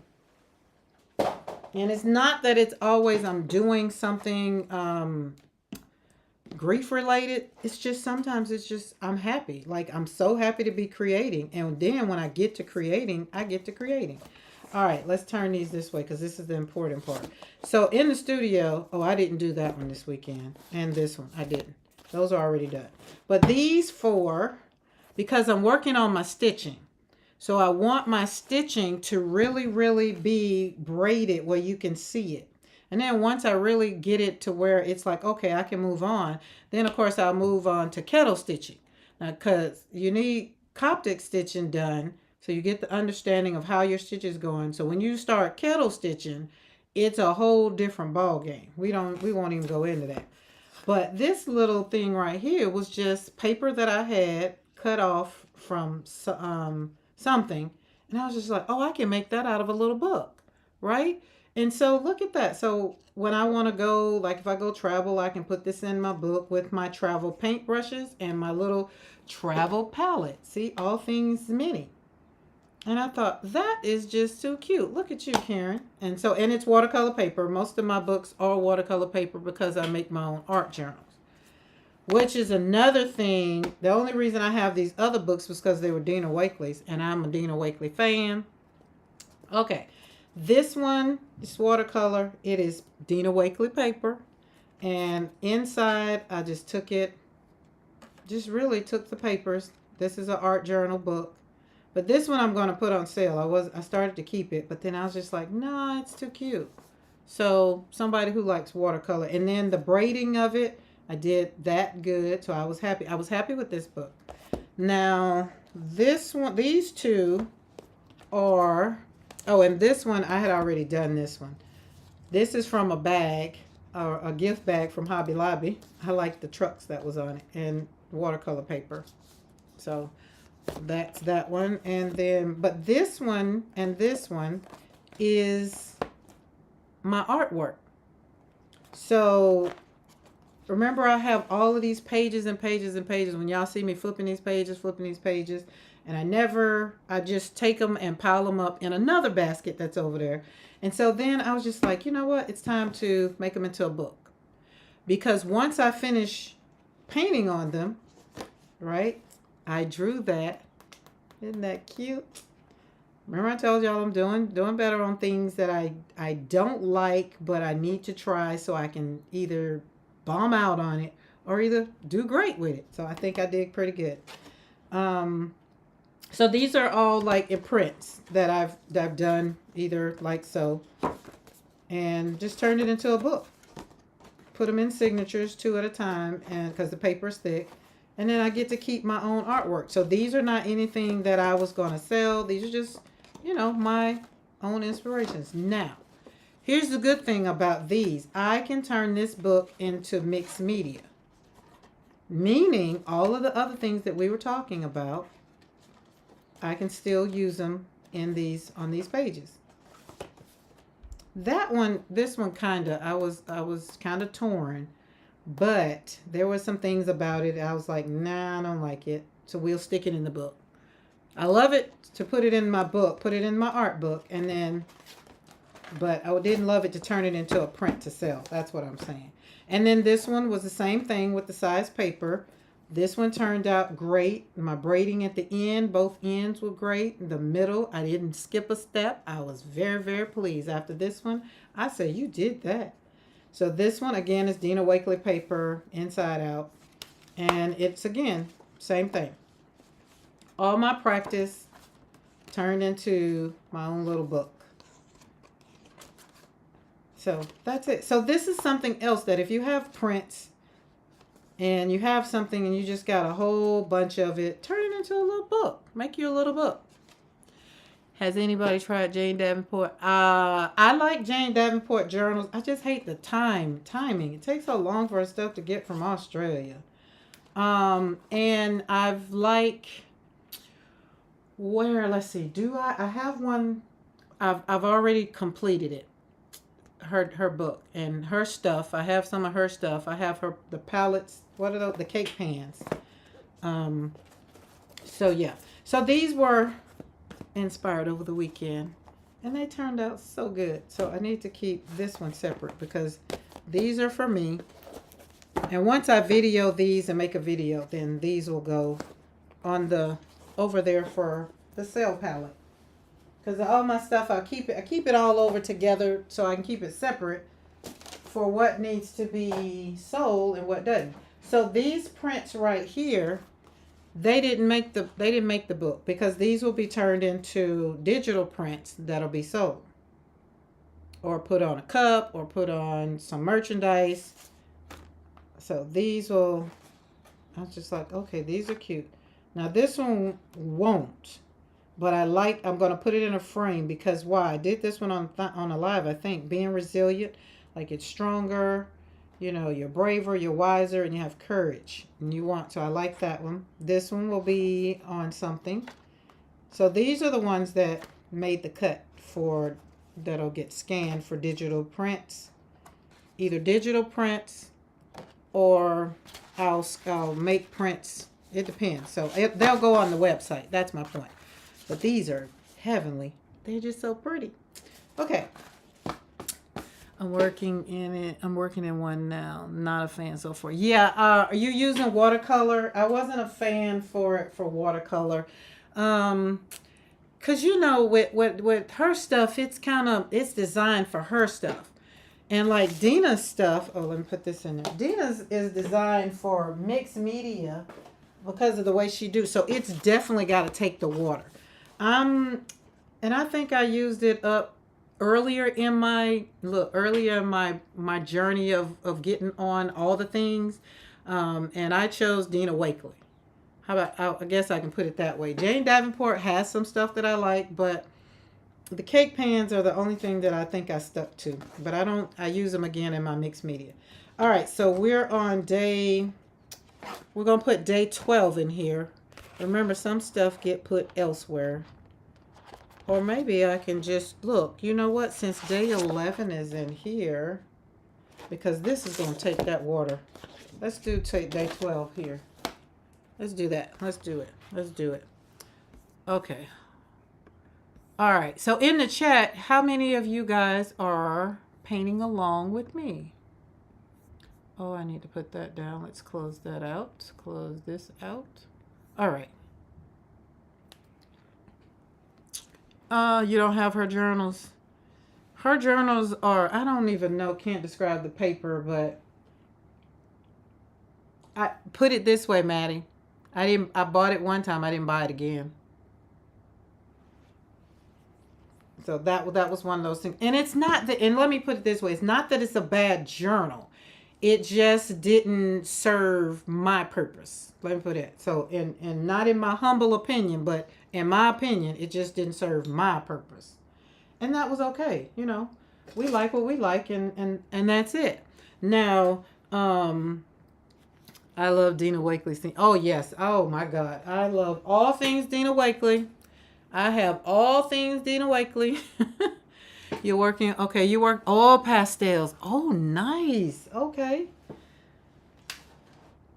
And it's not that it's always I'm doing something grief related. It's just sometimes it's just I'm happy. Like I'm so happy to be creating. And then when I get to creating, I get to creating. All right, let's turn these this way because this is the important part. So in the studio, oh, I didn't do that one this weekend. And this one, I didn't. Those are already done. But these four, because I'm working on my stitching. So I want my stitching to really, really be braided where you can see it. And then once I really get it to where it's like, okay, I can move on. Then, of course, I'll move on to kettle stitching. Now, because you need Coptic stitching done so you get the understanding of how your stitch is going. So when you start kettle stitching, it's a whole different ball game. We won't even go into that. But this little thing right here was just paper that I had cut off from something. And I was just like, oh, I can make that out of a little book, right? And so look at that. So when I want to go, like if I go travel, I can put this in my book with my travel paintbrushes and my little travel palette. See, all things mini. And I thought, that is just too cute. Look at you, Karen. And it's watercolor paper. Most of my books are watercolor paper because I make my own art journals. Which is another thing. The only reason I have these other books was because they were Dina Wakley's. And I'm a Dina Wakley fan. Okay. This one is watercolor. It is Dina Wakley paper. And inside, I just took it. Just really took the papers. This is an art journal book. But this one I'm going to put on sale. I started to keep it, but then I was just like, nah, it's too cute. So somebody who likes watercolor. And then the braiding of it, I did that good. So I was happy. I was happy with this book. Now, this one, these two are, oh, and this one, I had already done this one. This is from a bag, or a gift bag from Hobby Lobby. I like the trucks that was on it and watercolor paper. So that's that one. And then, but this one and this one is my artwork. So remember, I have all of these pages and pages and pages. When y'all see me flipping these pages, and I just take them and pile them up in another basket that's over there. And so then I was just like, you know what? It's time to make them into a book. Because once I finish painting on them, right, I drew that. Isn't that cute? Remember I told y'all I'm doing better on things that I don't like, but I need to try so I can either bomb out on it or either do great with it. So I think I did pretty good. So these are all like imprints that I've done either like so, and just turned it into a book. Put them in signatures 2 at a time, and because the paper is thick. And then I get to keep my own artwork. So these are not anything that I was going to sell. These are just, my own inspirations. Now, here's the good thing about these. I can turn this book into mixed media. Meaning all of the other things that we were talking about, I can still use them on these pages. This one I was kind of torn. But there were some things about it. I was like, nah, I don't like it. So we'll stick it in the book. I love it to put it in my book, put it in my art book. But I didn't love it to turn it into a print to sell. That's what I'm saying. And then this one was the same thing with the size paper. This one turned out great. My braiding at the end, both ends were great. In the middle, I didn't skip a step. I was very, very pleased. After this one, I said, you did that. So this one, again, is Dina Wakley paper, inside out. And it's, again, same thing. all my practice turned into my own little book. So that's it. So this is something else that if you have prints and you have something and you just got a whole bunch of it, turn it into a little book. Make you a little book. Has anybody tried Jane Davenport? I like Jane Davenport journals. I just hate the timing. It takes so long for her stuff to get from Australia. And I've let's see, I have one, I've already completed it. Her book and her stuff. I have some of her stuff. I have the palettes. What are the cake pans? So yeah. So these were inspired over the weekend and they turned out so good. So I need to keep this one separate because these are for me. And once I video these and make a video, then these will go on over there for the sale palette. Because all my stuff, I keep it all over together so I can keep it separate for what needs to be sold and what doesn't. So these prints right here, they didn't make the book because these will be turned into digital prints that'll be sold. Or put on a cup or put on some merchandise. So these will, I was just like, okay, these are cute. Now this one won't. But I'm going to put it in a frame because why? I did this one on a live, I think. Being resilient, like it's stronger, you're braver, you're wiser, and you have courage. So I like that one. This one will be on something. So these are the ones that made the cut that'll get scanned for digital prints. Either digital prints or I'll make prints. It depends. So they'll go on the website. That's my point. But these are heavenly. They're just so pretty. Okay. I'm working in it. I'm working in one now. Not a fan so far. Yeah. Are you using watercolor? I wasn't a fan for watercolor. Cause with her stuff, it's designed for her stuff. And like Dina's stuff, let me put this in there. Dina's is designed for mixed media because of the way she do. So it's definitely got to take the water. And I think I used it up earlier in my journey of getting on all the things. And I chose Dina Wakley. How about, I guess I can put it that way. Jane Davenport has some stuff that I like, but the cake pans are the only thing that I think I stuck to. But I use them again in my mixed media. All right, so we're on we're going to put day 12 in here. Remember, some stuff get put elsewhere. Or maybe I can just look. You know what? Since day 11 is in here, because this is going to take that water. Let's take day 12 here. Let's do that. Let's do it. Okay. All right. So in the chat, how many of you guys are painting along with me? Oh, I need to put that down. Let's close that out. Close this out. All right. You don't have her journals. Her journals are, I don't even know, can't describe the paper, but I put it this way, Maddie. I bought it one time. I didn't buy it again. So that was one of those things. And it's not that, and let me put it this way. It's not that it's a bad journal. It just didn't serve my purpose. Let me put it. So, and not in my humble opinion, but in my opinion, it just didn't serve my purpose. And that was okay. We like what we like, and that's it. Now, I love Dina Wakley's thing. Oh, yes. Oh, my God. I love all things Dina Wakley. I have all things Dina Wakley. You're working, okay, you work all pastels. Oh, nice. Okay.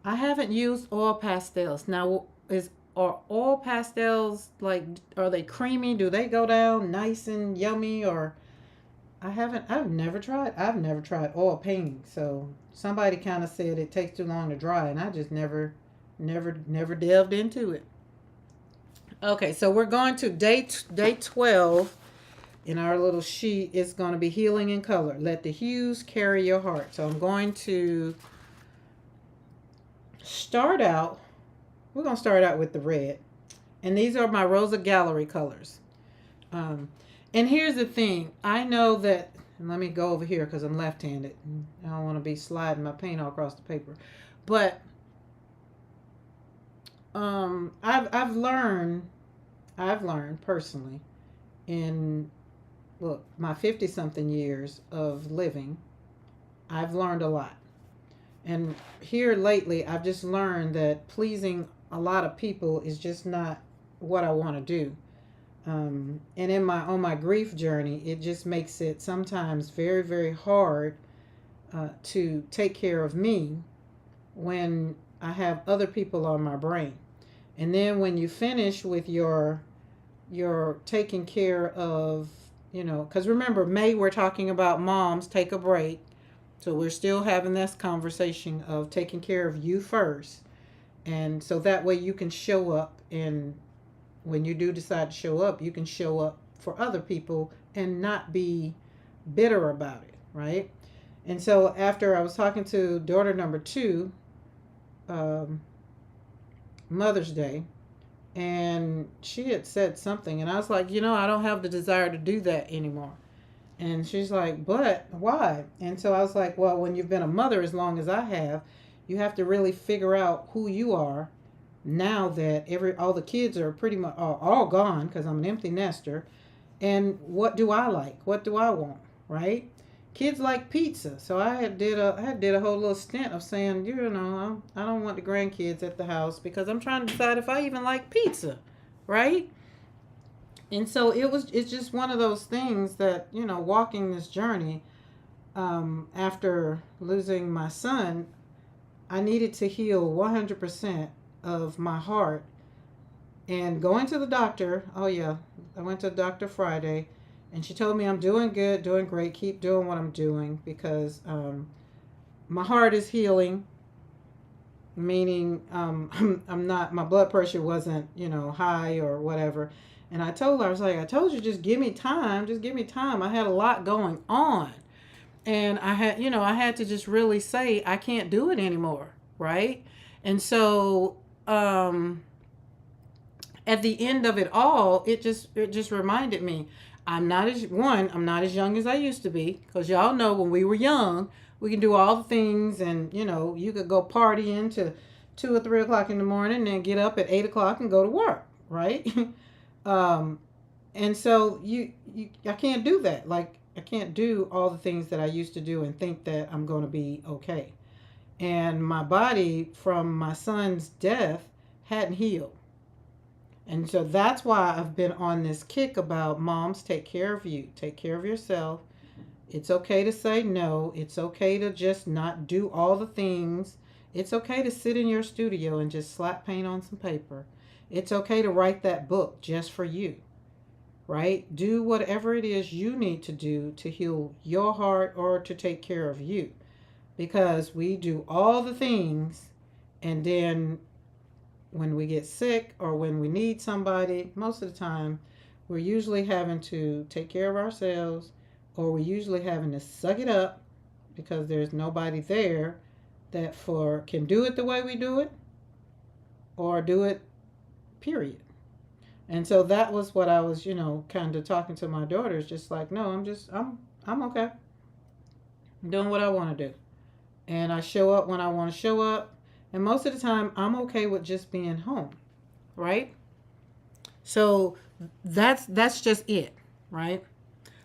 I haven't used all pastels. Now, are all pastels, are they creamy? Do they go down nice and yummy? Or I've never tried oil painting. So somebody kind of said it takes too long to dry, and I just never delved into it. Okay, so we're going to day 12 in our little sheet. It's going to be healing in color. Let the hues carry your heart. So I'm going to start out. We're going to start out with the red. And these are my Rosa Gallery colors. Um, and here's the thing. I know that, and let me go over here because I'm left-handed. I don't want to be sliding my paint all across the paper. But I've learned personally in, look, my 50 something years of living, I've learned a lot. And here lately, I've just learned that pleasing a lot of people is just not what I want to do. And in my on my grief journey, it just makes it sometimes very, very hard to take care of me when I have other people on my brain. And then when you finish with your taking care of, because remember, May, we're talking about moms take a break. So we're still having this conversation of taking care of you first. And so that way you can show up, and when you do decide to show up, you can show up for other people and not be bitter about it, right? And so after I was talking to daughter number two, um, Mother's Day, and she had said something, and I was like, I don't have the desire to do that anymore. And she's like, but why? And so I was like, well, when you've been a mother as long as I have, you have to really figure out who you are now that all the kids are pretty much all gone because I'm an empty nester. And what do I like? What do I want? Right? Kids like pizza, so I did a whole little stint of saying, I don't want the grandkids at the house because I'm trying to decide if I even like pizza, right? And so it's just one of those things that, walking this journey, after losing my son, I needed to heal 100% of my heart. And going to the doctor, oh yeah, I went to the doctor Friday, and she told me I'm doing good, doing great, keep doing what I'm doing because my heart is healing, meaning I'm not, my blood pressure wasn't, high or whatever. And I told her, I was like, I told you, just give me time, just give me time. I had a lot going on. And I had to just really say, I can't do it anymore, right? And so at the end of it all, it just reminded me, I'm not as young as I used to be, because y'all know when we were young, we can do all the things, and you could go partying to 2 or 3 o'clock in the morning and get up at 8 o'clock and go to work, right? um, and so I can't do that. Like, I can't do all the things that I used to do and think that I'm going to be okay. And my body from my son's death hadn't healed. And so that's why I've been on this kick about moms, take care of you, take care of yourself. It's okay to say no. It's okay to just not do all the things. It's okay to sit in your studio and just slap paint on some paper. It's okay to write that book just for you, right? Do whatever it is you need to do to heal your heart or to take care of you. Because we do all the things, and then when we get sick or when we need somebody, most of the time, we're usually having to take care of ourselves, or we're usually having to suck it up because there's nobody there that can do it the way we do it, or do it, period. And so that was what I was, kind of talking to my daughters, just like, no, I'm okay. I'm doing what I want to do. And I show up when I want to show up. And most of the time, I'm okay with just being home, right? So that's just it, right?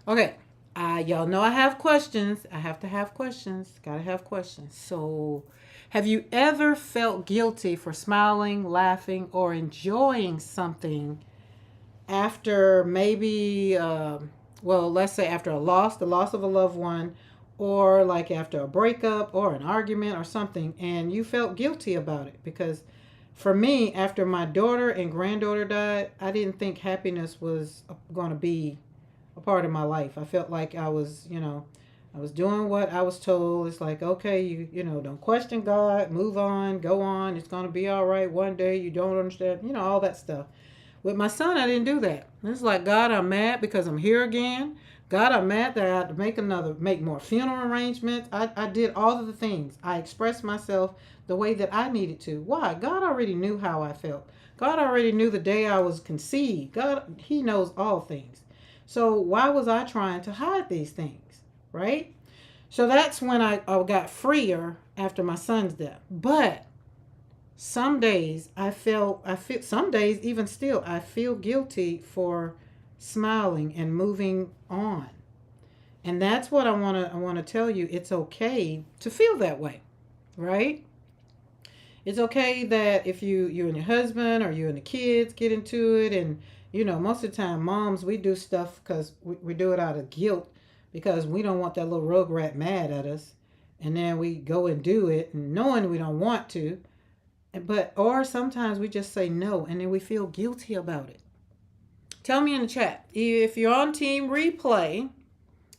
Okay. Y'all know I have questions. I have to have questions. Gotta have questions. So, have you ever felt guilty for smiling, laughing, or enjoying something after maybe, let's say after the loss of a loved one, or like after a breakup or an argument or something, and you felt guilty about it? Because for me, after my daughter and granddaughter died, I didn't think happiness was going to be a part of my life. I felt like I was doing what I was told. It's like, okay, don't question God, move on, go on. It's going to be all right one day. You don't understand, all that stuff. With my son, I didn't do that. It's like, God, I'm mad because I'm here again. God, I'm mad that I had to make more funeral arrangements. I did all of the things. I expressed myself the way that I needed to. Why? God already knew how I felt. God already knew the day I was conceived. God, He knows all things. So why was I trying to hide these things, right? So that's when I got freer after my son's death. But some days I feel some days even still I feel guilty for smiling and moving on. And that's what I want to tell you. It's okay to feel that way, right? It's okay that if you and your husband or you and the kids get into it, and most of the time moms, we do stuff because we do it out of guilt, because we don't want that little rugrat mad at us, and then we go and do it and knowing we don't want to. But or sometimes we just say no and then we feel guilty about it. Tell me in the chat if you're on team replay.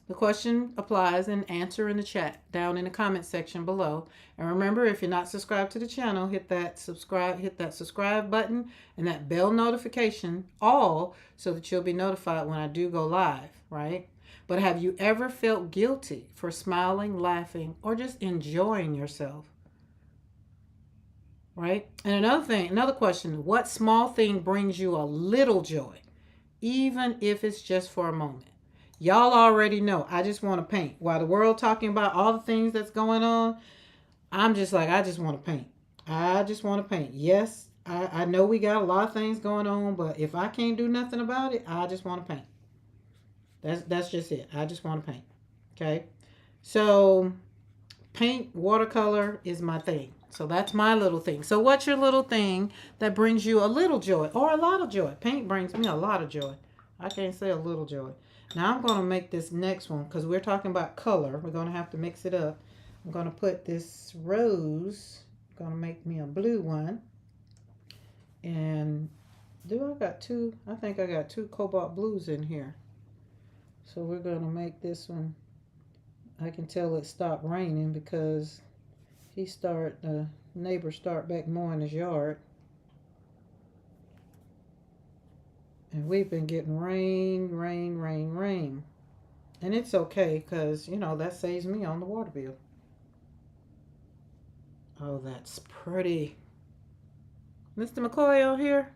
The question applies, and answer in the chat down in the comment section below. And remember, if you're not subscribed to the channel, hit that subscribe button and that bell notification all, so that you'll be notified when I do go live, right? But have you ever felt guilty for smiling, laughing, or just enjoying yourself? Right? And another question, what small thing brings you a little joy, even if it's just for a moment? Y'all already know I just want to paint. While the world talking about all the things that's going on, I'm just like, I just want to paint. I just want to paint. Yes, I know we got a lot of things going on, but if I can't do nothing about it, I just want to paint. That's just it. I just want to paint. Okay? So paint, watercolor is my thing. So that's my little thing. So what's your little thing that brings you a little joy or a lot of joy? Paint brings me a lot of joy. I can't say a little joy. Now I'm going to make this next one, because we're talking about color. We're going to have to mix it up. I'm going to put this rose. I'm going to make me a blue one. And I got two? I think I got two cobalt blues in here. So we're going to make this one. I can tell it stopped raining because the neighbor start back mowing his yard. And we've been getting rain. And it's okay, because, that saves me on the water bill. Oh, that's pretty. Mr. McKoy out here?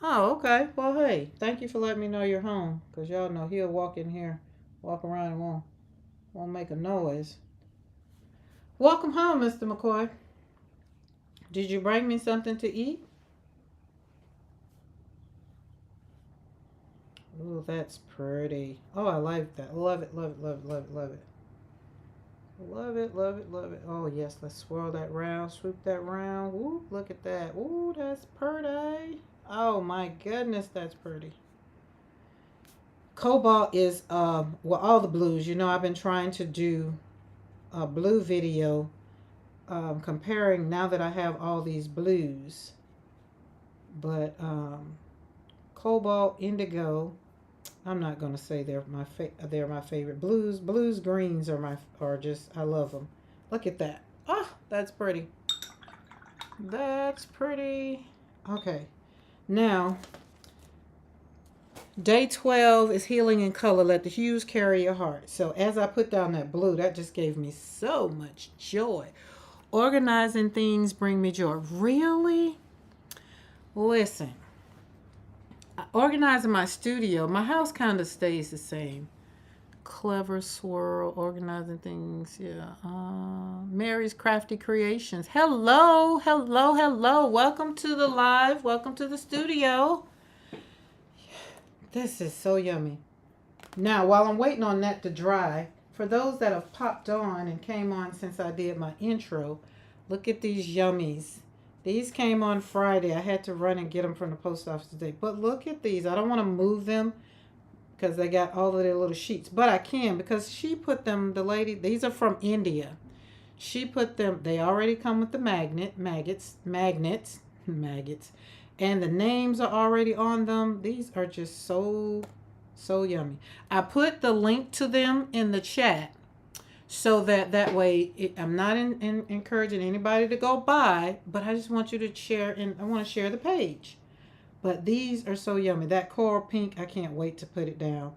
Oh, okay. Well, hey, thank you for letting me know you're home, because y'all know he'll walk in here, walk around and won't make a noise. Welcome home, Mr. McKoy. Did you bring me something to eat? Oh, that's pretty. Oh, I like that. Love it. Love it. Oh, yes. Let's swirl that round. Swoop that round. Ooh, look at that. Ooh, that's pretty. Oh, my goodness, that's pretty. Cobalt is, all the blues. I've been trying to do a blue video comparing now that I have all these blues. But cobalt, indigo, I'm not going to say they're my favorite. Blues, greens are just, I love them. Look at that. Oh, that's pretty. That's pretty. Okay. Now, day 12 is healing in color. Let the hues carry your heart. So as I put down that blue, that just gave me so much joy. Organizing things bring me joy. Really? Listen. Organizing my studio, my house kind of stays the same. Clever swirl, organizing things. Yeah. Mary's Crafty Creations. Hello. Welcome to the live. Welcome to the studio. This is so yummy. Now, while I'm waiting on that to dry, for those that have popped on and came on since I did my intro, look at these yummies. These came on Friday. I had to run and get them from the post office today. But look at these. I don't want to move them because they got all of their little sheets. But I can, because she put them, the lady, these are from India. She put them, they already come with the magnets. And the names are already on them. These are just so yummy. I put the link to them in the chat, so that way, I'm not encouraging anybody to go buy, but I just want you to share, and I want to share the page. But these are so yummy. That coral pink, I can't wait to put it down.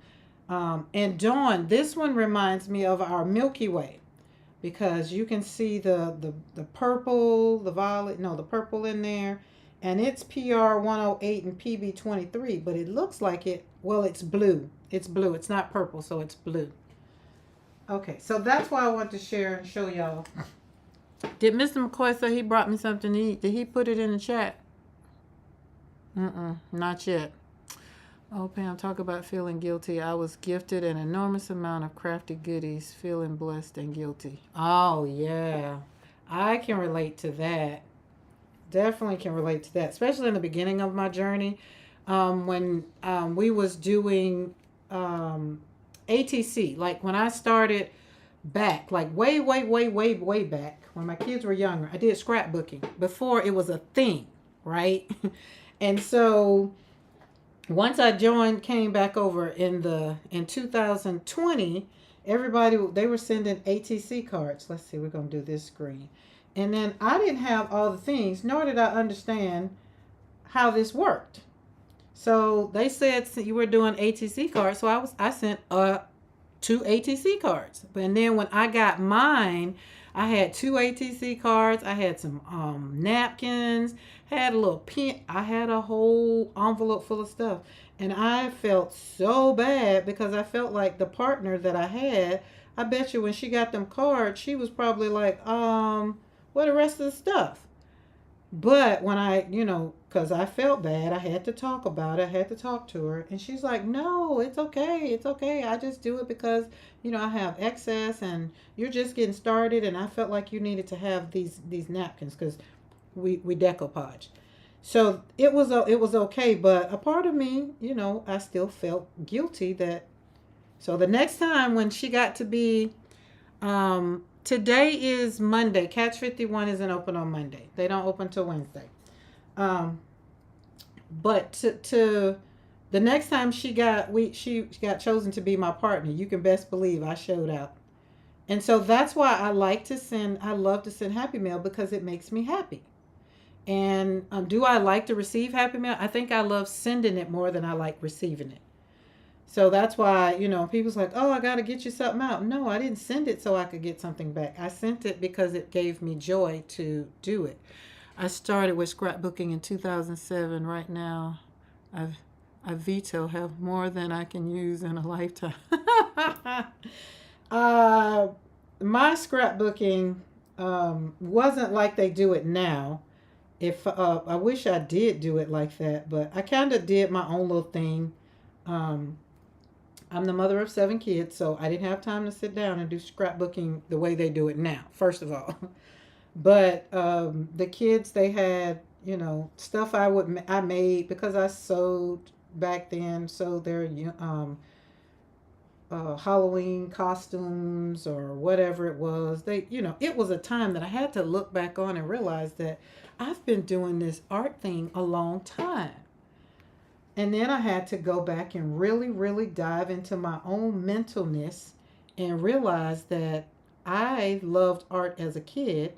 And Dawn, this one reminds me of our Milky Way, because you can see the purple, the violet, no, the purple in there, and it's PR 108 and PB 23, but it looks like it. Well, it's blue. It's blue. It's not purple, so it's blue. Okay, so that's why I want to share and show y'all. Did Mr. McCoy say he brought me something to eat? Did he put it in the chat? Not yet. Oh, Pam, talk about feeling guilty. I was gifted an enormous amount of crafty goodies, feeling blessed and guilty. Oh, yeah. I can relate to that. Definitely can relate to that, especially in the beginning of my journey. When we was doing ATC, like when I started back, like way, way, way, way, way back, when my kids were younger, I did scrapbooking before it was a thing, right? And so once I came back over in 2020, everybody, they were sending ATC cards. Let's see, we're gonna do this screen. And then I didn't have all the things, nor did I understand how this worked. So they said you were doing ATC cards, so I sent 2 ATC cards. And then when I got mine, I had 2 ATC cards. I had some napkins, had a little pen. I had a whole envelope full of stuff. And I felt so bad because I felt like the partner that I had, I bet you when she got them cards, she was probably like, what the rest of the stuff? But when I, because I felt bad, I had to talk about it. I had to talk to her. And she's like, no, it's okay. It's okay. I just do it because, I have excess and you're just getting started. And I felt like you needed to have these napkins because we decoupage. So it was okay. But a part of me, I still felt guilty that. So the next time when she got to be, today is Monday. Catch 51 isn't open on Monday. They don't open till Wednesday. But to the next time she got chosen to be my partner, you can best believe I showed out. And so that's why I love to send Happy Mail because it makes me happy. And do I like to receive Happy Mail? I think I love sending it more than I like receiving it. So that's why, people's like, oh, I got to get you something out. No, I didn't send it so I could get something back. I sent it because it gave me joy to do it. I started with scrapbooking in 2007. Right now, I have more than I can use in a lifetime. My scrapbooking wasn't like they do it now. If I wish I did do it like that, but I kind of did my own little thing. I'm the mother of 7 kids, so I didn't have time to sit down and do scrapbooking the way they do it now, first of all. But the kids, they had, stuff I made because I sewed back then, so their Halloween costumes or whatever it was. It was a time that I had to look back on and realize that I've been doing this art thing a long time. And then I had to go back and really, really dive into my own mentalness and realize that I loved art as a kid.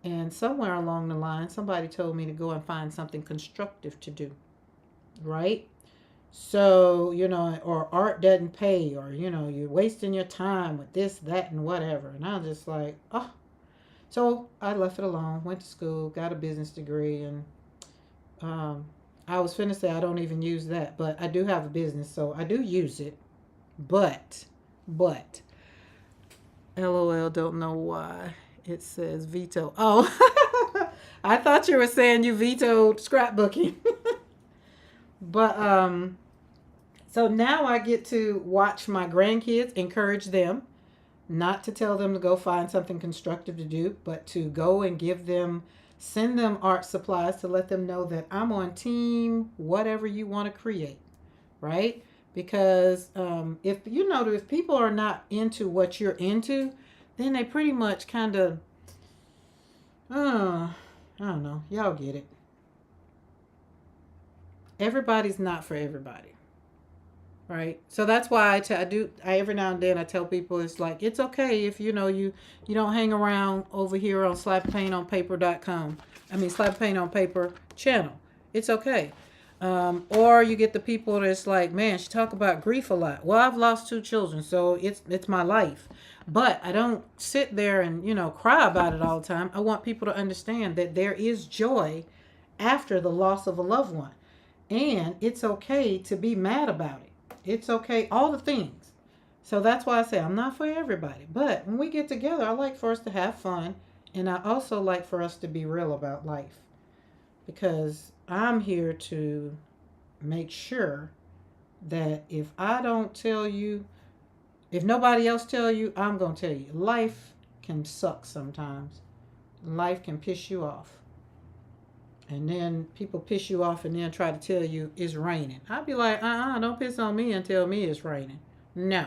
And somewhere along the line, somebody told me to go and find something constructive to do. Right? So, or art doesn't pay, or, you're wasting your time with this, that, and whatever. And I was just like, oh. So I left it alone, went to school, got a business degree, and I was finna say I don't even use that, but I do have a business, so I do use it. But, LOL, don't know why it says veto. Oh, I thought you were saying you vetoed scrapbooking. But, so now I get to watch my grandkids, encourage them, not to tell them to go find something constructive to do, but to go and send them art supplies to let them know that I'm on team whatever you want to create, right? Because if people are not into what you're into, then they pretty much kind of, I don't know, y'all get it. Everybody's not for everybody, right? So that's why I every now and then I tell people it's like, it's okay if you don't hang around over here on slappaintonpaper.com. I mean Slap Paint on Paper channel. It's okay. Or you get the people that's like, man, she talk about grief a lot. Well, I've lost 2 children, so it's my life. But I don't sit there and cry about it all the time. I want people to understand that there is joy after the loss of a loved one. And it's okay to be mad about it. It's okay, all the things. So that's why I say I'm not for everybody. But when we get together, I like for us to have fun. And I also like for us to be real about life. Because I'm here to make sure that if I don't tell you, if nobody else tell you, I'm going to tell you. Life can suck sometimes. Life can piss you off. And then people piss you off and then try to tell you it's raining. I'd be like, don't piss on me and tell me it's raining. No.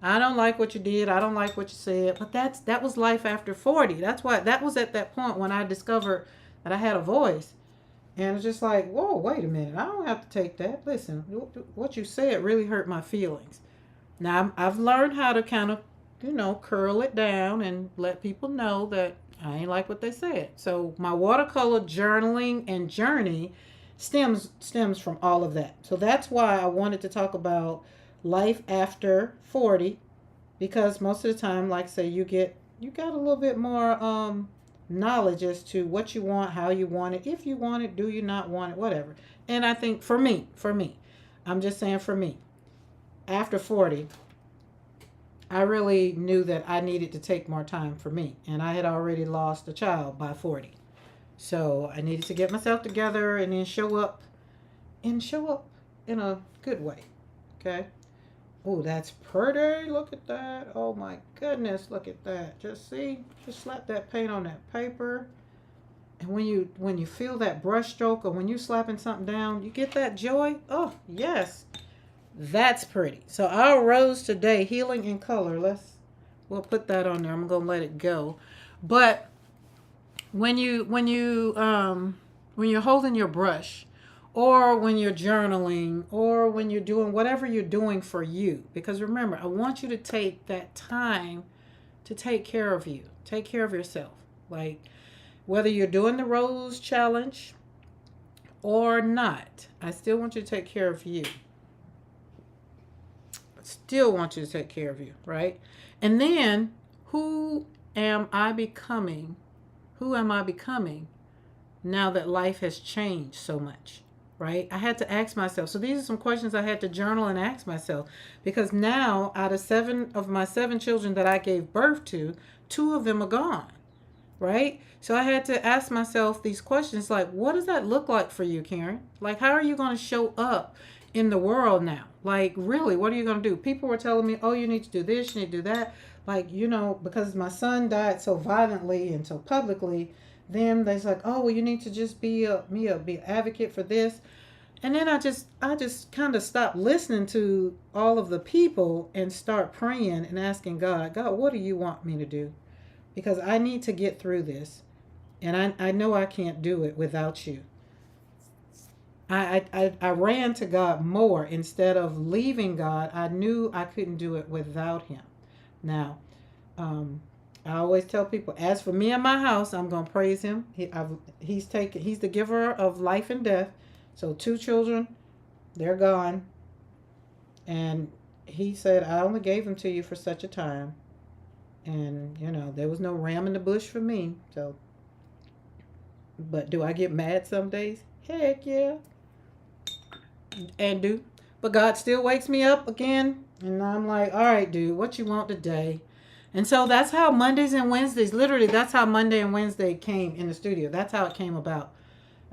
I don't like what you did. I don't like what you said. But that was life after 40. That's why that was at that point when I discovered that I had a voice. And it's just like, whoa, wait a minute. I don't have to take that. Listen, what you said really hurt my feelings. Now, I've learned how to kind of, curl it down and let people know that I ain't like what they said. So my watercolor journaling and journey stems from all of that. So that's why I wanted to talk about life after 40, because most of the time, like say, you got a little bit more knowledge as to what you want, how you want it, if you want it, do you not want it, whatever. And I think for me, I'm just saying for me, after 40, I really knew that I needed to take more time for me. And I had already lost a child by 40. So I needed to get myself together and then show up in a good way. Okay. Oh, that's pretty. Look at that. Oh my goodness. Look at that. Just slap that paint on that paper. And when you feel that brush stroke or when you're slapping something down, you get that joy. Oh, yes. That's pretty. So our rose today, healing in color. We'll put that on there. I'm gonna let it go. But when you're holding your brush, or when you're journaling, or when you're doing whatever you're doing for you, because remember, I want you to take that time to take care of you, take care of yourself. Like whether you're doing the rose challenge or not, I still want you to take care of you. Still want you to take care of you, right? And then who am I becoming? Who am I becoming now that life has changed so much, right? I had to ask myself. So these are some questions I had to journal and ask myself, because now out of 7 of my 7 children that I gave birth to, 2 of them are gone, right? So I had to ask myself these questions like, what does that look like for you, Karen? Like, how are you going to show up in the world now? Like, really, what are you going to do? People were telling me, oh, you need to do this, you need to do that. Like, because my son died so violently and so publicly, then they're like, oh, well, you need to just be an advocate for this. And then I just kind of stopped listening to all of the people and start praying and asking God, what do you want me to do? Because I need to get through this. And I know I can't do it without you. I ran to God more instead of leaving God. I knew I couldn't do it without him. Now, I always tell people, as for me and my house, I'm going to praise him. He's the giver of life and death. So 2 children, they're gone. And he said, I only gave them to you for such a time. And, there was no ram in the bush for me. So, but do I get mad some days? Heck yeah. But God still wakes me up again, and I'm like, all right, dude, what you want today? And so that's how Mondays and Wednesdays, literally, that's how Monday and Wednesday came in the studio. That's how it came about.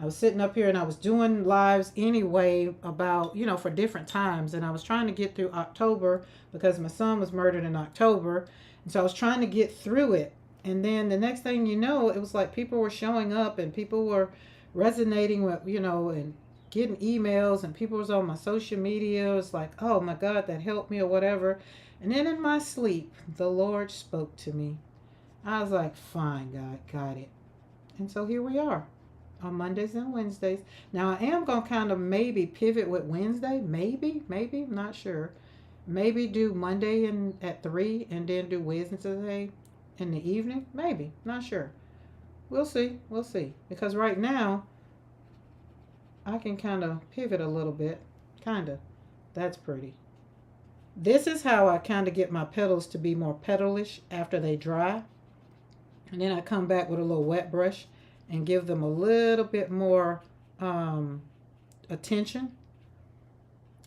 I was sitting up here and I was doing lives anyway about, for different times. And I was trying to get through October because my son was murdered in October. And so I was trying to get through it. And then the next thing you know, it was like people were showing up and people were resonating with, and getting emails, and people was on my social media. It was like, oh my God, that helped me or whatever. And then in my sleep, the Lord spoke to me. I was like, fine, God, got it. And so here we are on Mondays and Wednesdays. Now I am going to kind of maybe pivot with Wednesday. Maybe, I'm not sure. Maybe do Monday at 3 and then do Wednesday in the evening. Maybe, not sure. We'll see. Because right now, I can kind of pivot a little bit. Kind of. That's pretty. This is how I kind of get my petals to be more petalish after they dry. And then I come back with a little wet brush and give them a little bit more attention.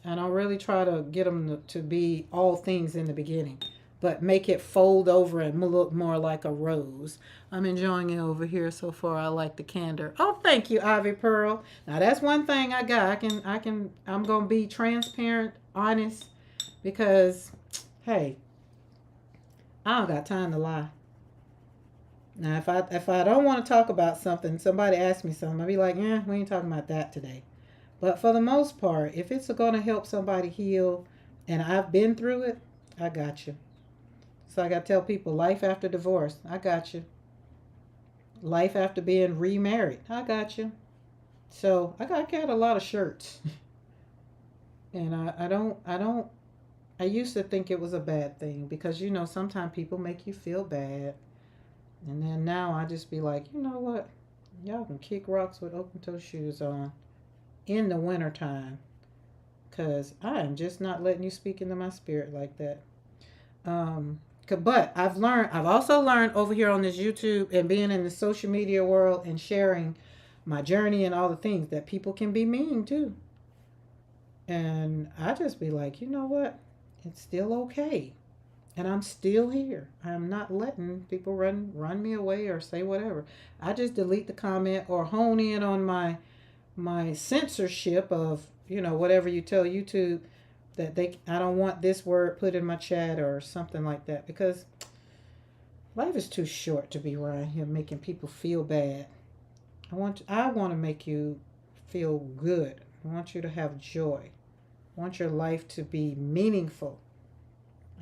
I don't really try to get them to be all things in the beginning, but make it fold over and look more like a rose. I'm enjoying it over here so far. I like the candor. Oh, thank you, Ivy Pearl. Now that's one thing I got. I'm gonna be transparent, honest, because hey, I don't got time to lie. Now if I don't want to talk about something, somebody asks me something, I'll be like, yeah, we ain't talking about that today. But for the most part, if it's going to help somebody heal and I've been through it, I got you. So I got to tell people life after divorce, I got you. Life after being remarried, I got you. So I got a lot of shirts. And I used to think it was a bad thing because, sometimes people make you feel bad. And then now I just be like, you know what? Y'all can kick rocks with open toe shoes on in the wintertime, because I am just not letting you speak into my spirit like that. But I've also learned over here on this YouTube and being in the social media world and sharing my journey and all the things that people can be mean too. And I just be like, you know what? It's still okay. And I'm still here. I'm not letting people run me away or say whatever. I just delete the comment or hone in on my censorship of, whatever you tell YouTube that I don't want this word put in my chat or something like that, because life is too short to be around here making people feel bad. I want to make you feel good. I want you to have joy. I want your life to be meaningful.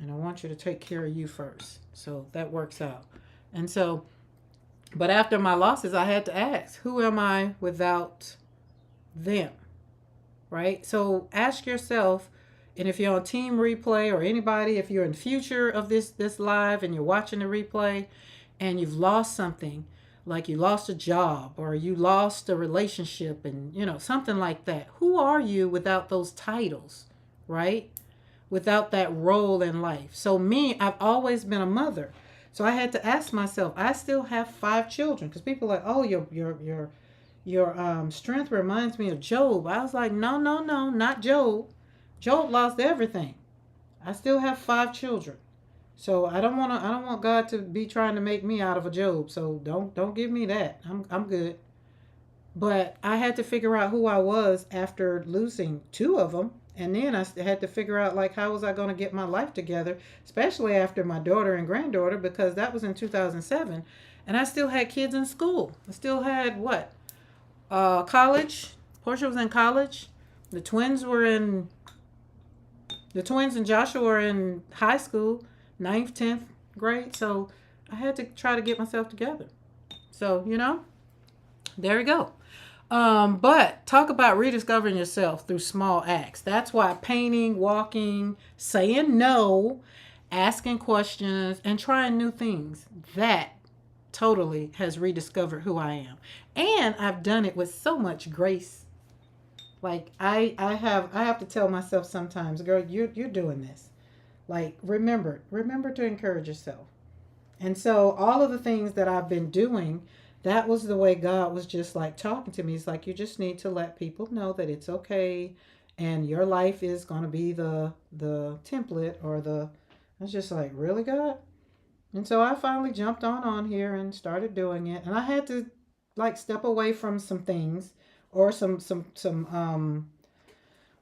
And I want you to take care of you first. So that works out. And so, but after my losses, I had to ask, who am I without them? Right? So ask yourself, and if you're on team replay or anybody, if you're in future of this live and you're watching the replay and you've lost something, like you lost a job or you lost a relationship and, something like that. Who are you without those titles, right? Without that role in life. So me, I've always been a mother. So I had to ask myself, I still have 5 children, because people are like, oh, your strength reminds me of Job. I was like, no, not Job. Job lost everything. I still have 5 children. So I don't want God to be trying to make me out of a Job. So don't give me that. I'm good. But I had to figure out who I was after losing 2 of them. And then I had to figure out, like, how was I going to get my life together, especially after my daughter and granddaughter, because that was in 2007. And I still had kids in school. I still had what? College. Portia was in college. The twins and Joshua were in high school, 9th, 10th grade. So I had to try to get myself together. So, there we go. But talk about rediscovering yourself through small acts. That's why painting, walking, saying no, asking questions, and trying new things, that totally has rediscovered who I am. And I've done it with so much grace. Like I have to tell myself sometimes, girl, you're doing this. Like, remember to encourage yourself. And so all of the things that I've been doing, that was the way God was just like talking to me. He's like, you just need to let people know that it's okay. And your life is going to be the template or I was just like, really, God? And so I finally jumped on here and started doing it. And I had to like step away from some things or some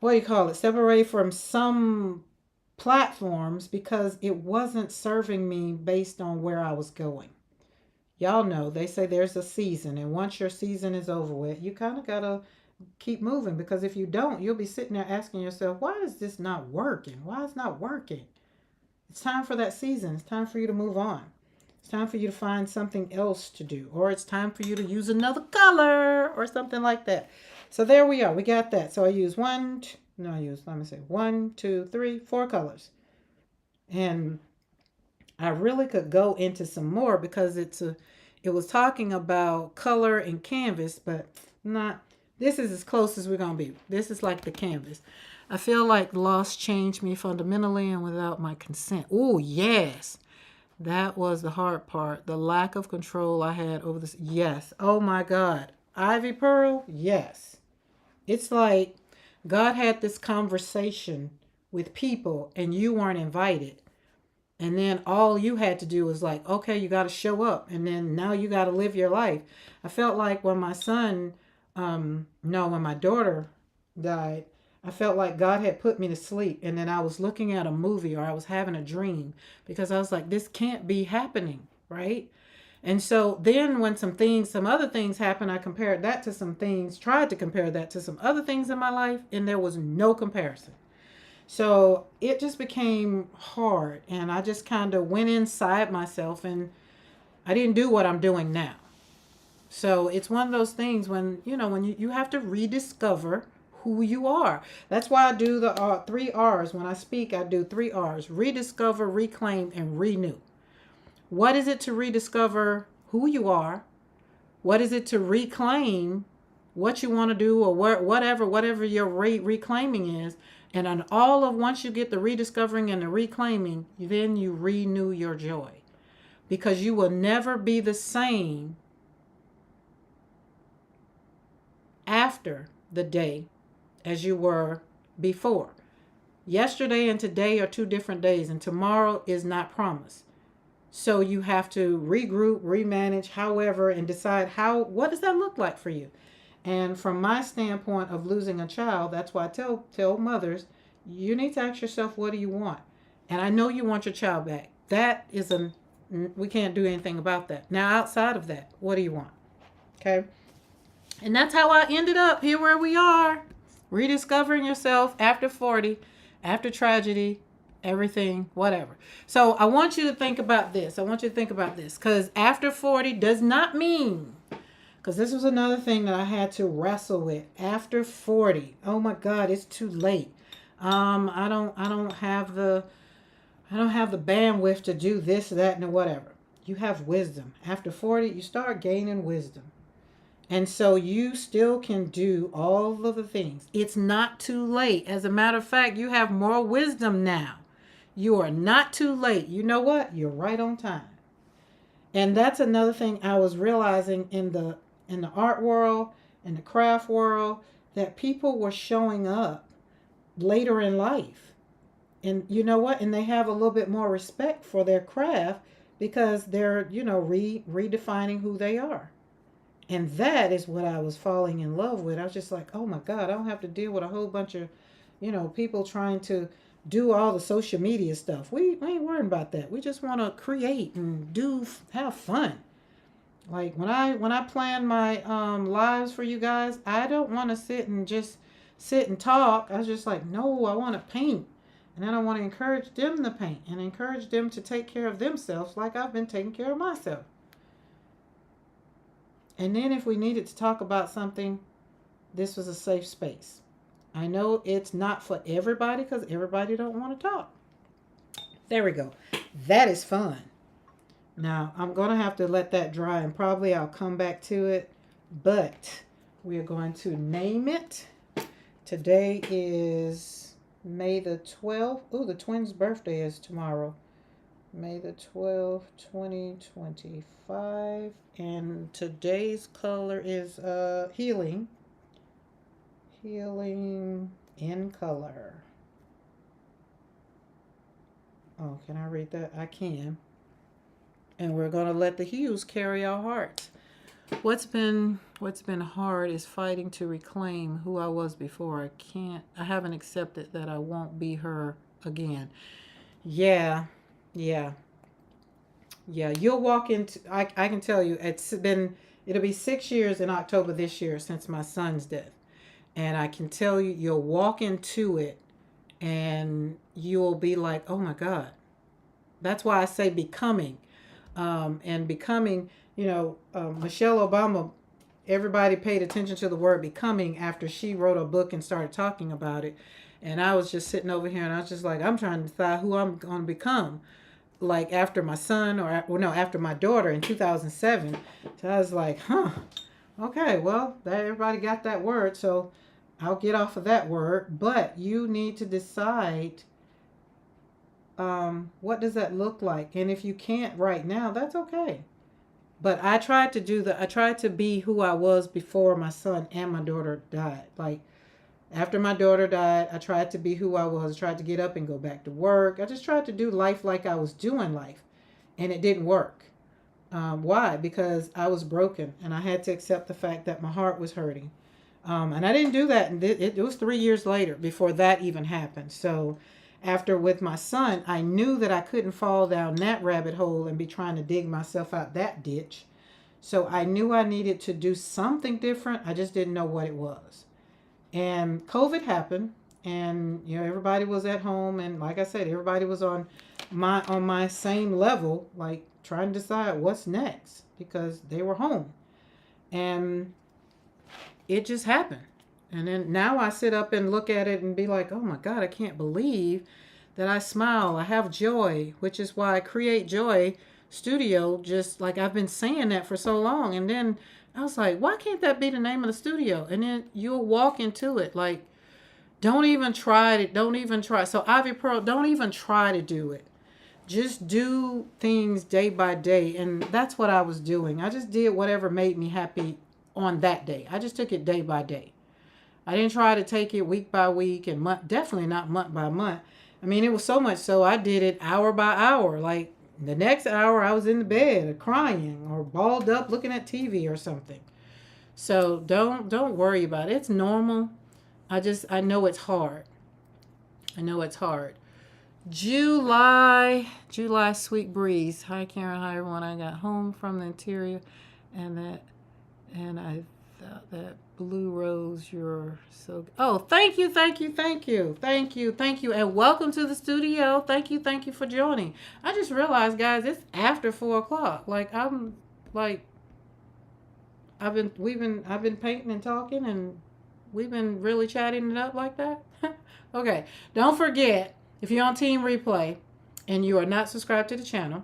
what do you call it? Step away from some platforms because it wasn't serving me based on where I was going. Y'all know they say there's a season, and once your season is over with, you kind of gotta keep moving, because if you don't, you'll be sitting there asking yourself, why is this not working? Why is it not working? It's time for that season. It's time for you to move on. It's time for you to find something else to do, or it's time for you to use another color or something like that. So there we are. We got that. So I use 1, 2, 3, 4 colors. And I really could go into some more because it was talking about color and canvas, but this is as close as we're going to be. This is like the canvas. I feel like loss changed me fundamentally and without my consent. Oh, yes. That was the hard part. The lack of control I had over this. Yes. Oh my God. Ivy Pearl? Yes. It's like God had this conversation with people and you weren't invited. And then all you had to do was like, okay, you got to show up. And then now you got to live your life. I felt like when my son, no, when my daughter died, I felt like God had put me to sleep. And then I was looking at a movie or I was having a dream because I was like, this can't be happening, right? And so then when some other things happened, I compared that to some things, tried to compare that to some other things in my life, and there was no comparison. So it just became hard, and I just kind of went inside myself, and I didn't do what I'm doing now. So it's one of those things when, when you have to rediscover who you are. That's why I do the 3 R's. When I speak, I do 3 R's: rediscover, reclaim, and renew. What is it to rediscover who you are? What is it to reclaim what you want to do, or whatever your reclaiming is? And on all of, once you get the rediscovering and the reclaiming, then you renew your joy, because you will never be the same after the day as you were before. Yesterday and today are 2 different days, and tomorrow is not promised. So you have to regroup, remanage, however, and decide what does that look like for you? And from my standpoint of losing a child, that's why I tell mothers, you need to ask yourself, what do you want? And I know you want your child back. That is we can't do anything about that. Now, outside of that, what do you want? Okay. And that's how I ended up here where we are, rediscovering yourself after 40, after tragedy, everything, whatever. So I want you to think about this. Because after 40 does not mean, because this was another thing that I had to wrestle with. After 40, oh my God, it's too late. I don't have the bandwidth to do this, that, and whatever. You have wisdom. After 40, you start gaining wisdom. And so you still can do all of the things. It's not too late. As a matter of fact, you have more wisdom now. You are not too late. You know what? You're right on time. And that's another thing I was realizing in the art world, in the craft world, that people were showing up later in life. And you know what? And they have a little bit more respect for their craft because they're, redefining who they are. And that is what I was falling in love with. I was just like, oh my God, I don't have to deal with a whole bunch of, people trying to do all the social media stuff. We ain't worrying about that. We just want to create and have fun. Like when I plan my lives for you guys, I don't want to sit and talk. I was just like, no, I want to paint. And then I want to encourage them to paint and encourage them to take care of themselves like I've been taking care of myself. And then if we needed to talk about something, this was a safe space. I know it's not for everybody because everybody don't want to talk. There we go. That is fun. Now, I'm going to have to let that dry and probably I'll come back to it. But we are going to name it. Today is May the 12th. Ooh, the twins' birthday is tomorrow. May the 12th, 2025. And today's color is healing. Healing in color. Oh, can I read that? I can. And we're going to let the hues carry our hearts. What's been hard is fighting to reclaim who I was before. I haven't accepted that I won't be her again. Yeah. You'll walk into, I can tell you, it'll be 6 years in October this year since my son's death. And I can tell you, you'll walk into it and you'll be like, oh my God. That's why I say becoming. And becoming, Michelle Obama, everybody paid attention to the word becoming after she wrote a book and started talking about it. And I was just sitting over here and I was just like, I'm trying to decide who I'm going to become. Like after my son after my daughter in 2007. So I was like, okay, well, everybody got that word. So I'll get off of that word. But you need to decide what does that look like? And if you can't right now, that's okay. But I tried to be who I was before my son and my daughter died. Like after my daughter died, I tried to be who I was. I tried to get up and go back to work. I just tried to do life like I was doing life, and it didn't work. Why? Because I was broken, and I had to accept the fact that my heart was hurting. And I didn't do that. And it was 3 years later before that even happened. So after with my son, I knew that I couldn't fall down that rabbit hole and be trying to dig myself out that ditch. So I knew I needed to do something different. I just didn't know what it was. And COVID happened, and everybody was at home, and like I said, everybody was on my same level, like trying to decide what's next because they were home. And it just happened. And then now I sit up and look at it and be like, oh my God, I can't believe that I smile. I have joy, which is why I create Joy Studio, just like I've been saying that for so long. And then I was like, why can't that be the name of the studio? And then you'll walk into it like, don't even try it. Don't even try. So Ivy Pearl, don't even try to do it. Just do things day by day. And that's what I was doing. I just did whatever made me happy on that day. I just took it day by day. I didn't try to take it week by week and month, definitely not month by month. I mean, it was so much so I did it hour by hour. Like the next hour I was in the bed crying or balled up looking at TV or something. So don't worry about it. It's normal. I know it's hard. I know it's hard. July sweet breeze. Hi Karen, hi everyone. I got home from the interior and I thought that blue rose, you're so oh, thank you, and welcome to the studio. Thank you for joining. I just realized, guys, it's after 4 o'clock. Like I'm like I've been painting and talking, and we've been really chatting it up like that. Okay, don't forget, if you're on Team Replay and you are not subscribed to the channel,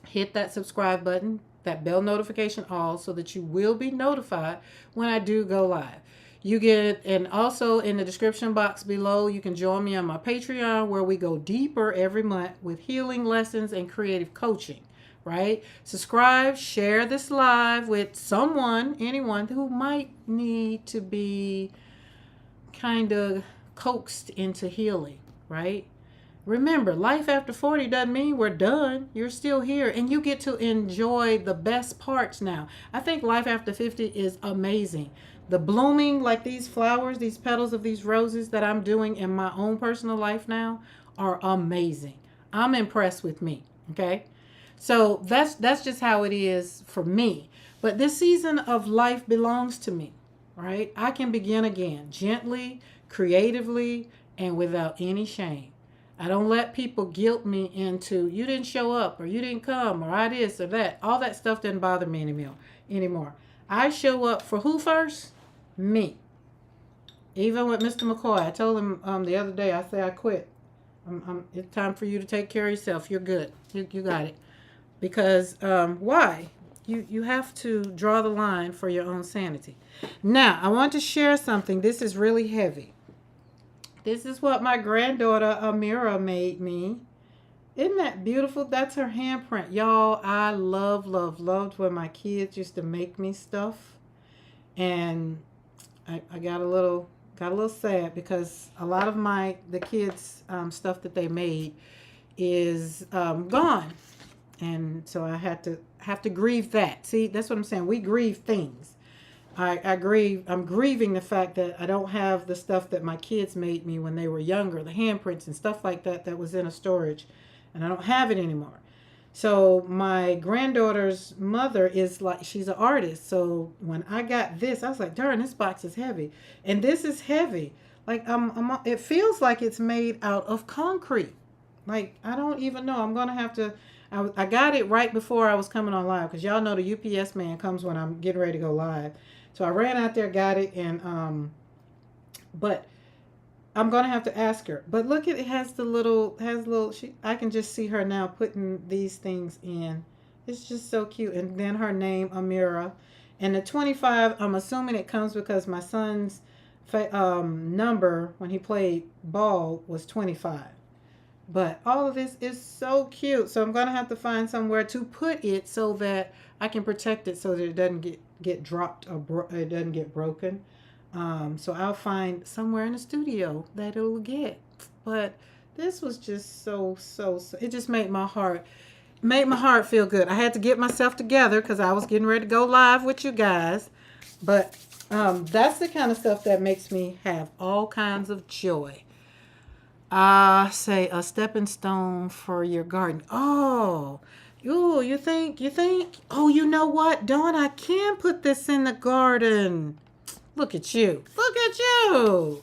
hit that subscribe button, that bell notification all, so that you will be notified when I do go live. You get, and also in the description box below, you can join me on my Patreon where we go deeper every month with healing lessons and creative coaching, right? Subscribe, share this live with anyone who might need to be kind of coaxed into healing, right? Remember, life after 40 doesn't mean we're done. You're still here, and you get to enjoy the best parts now. I think life after 50 is amazing. The blooming, like these flowers, these petals of these roses that I'm doing in my own personal life now are amazing. I'm impressed with me, okay? So that's just how it is for me. But this season of life belongs to me, right? I can begin again, gently, creatively, and without any shame. I don't let people guilt me into, you didn't show up, or you didn't come, or I this or that. All that stuff doesn't bother me anymore. I show up for who first? Me. Even with Mr. McKoy, I told him the other day, I said I quit. It's time for you to take care of yourself. You're good. You got it. Because why? You have to draw the line for your own sanity. Now, I want to share something. This is really heavy. This is what my granddaughter Amira made me. Isn't that beautiful? That's her handprint. Y'all, I loved when my kids used to make me stuff. And I got a little sad because a lot of the kids' stuff that they made is gone. And so I have to grieve that. See, that's what I'm saying. We grieve things. I grieve. I'm grieving the fact that I don't have the stuff that my kids made me when they were younger, the handprints and stuff like that was in a storage, and I don't have it anymore. So my granddaughter's mother is like, she's an artist. So when I got this, I was like, darn, this box is heavy, and this is heavy. Like it feels like it's made out of concrete. Like I don't even know. I'm gonna have to. I got it right before I was coming on live because y'all know the UPS man comes when I'm getting ready to go live. So I ran out there, got it, and but I'm gonna have to ask her. But look, it has little. I can just see her now putting these things in. It's just so cute. And then her name, Amira, and the 25. I'm assuming it comes because my son's number when he played ball was 25. But all of this is so cute. So I'm going to have to find somewhere to put it so that I can protect it so that it doesn't get dropped or it doesn't get broken. So I'll find somewhere in the studio that it'll get. But this was just so, it just made my heart feel good. I had to get myself together because I was getting ready to go live with you guys. But that's the kind of stuff that makes me have all kinds of joy. Say a stepping stone for your garden. Oh, you think? Oh, you know what, Dawn? I can put this in the garden. Look at you. Look at you.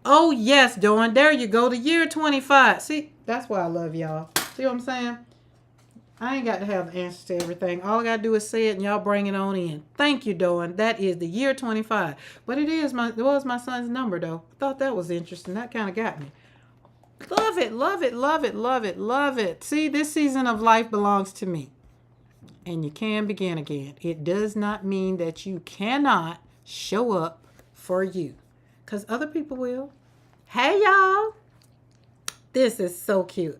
Oh, yes, Dawn. There you go. The year 25. See, that's why I love y'all. See what I'm saying? I ain't got to have the answers to everything. All I got to do is say it and y'all bring it on in. Thank you, Dawn. That is the year 25. But it was my son's number, though. I thought that was interesting. That kind of got me. Love it, love it, love it, love it, love it. See, this season of life belongs to me. And you can begin again. It does not mean that you cannot show up for you. Because other people will. Hey, y'all. This is so cute.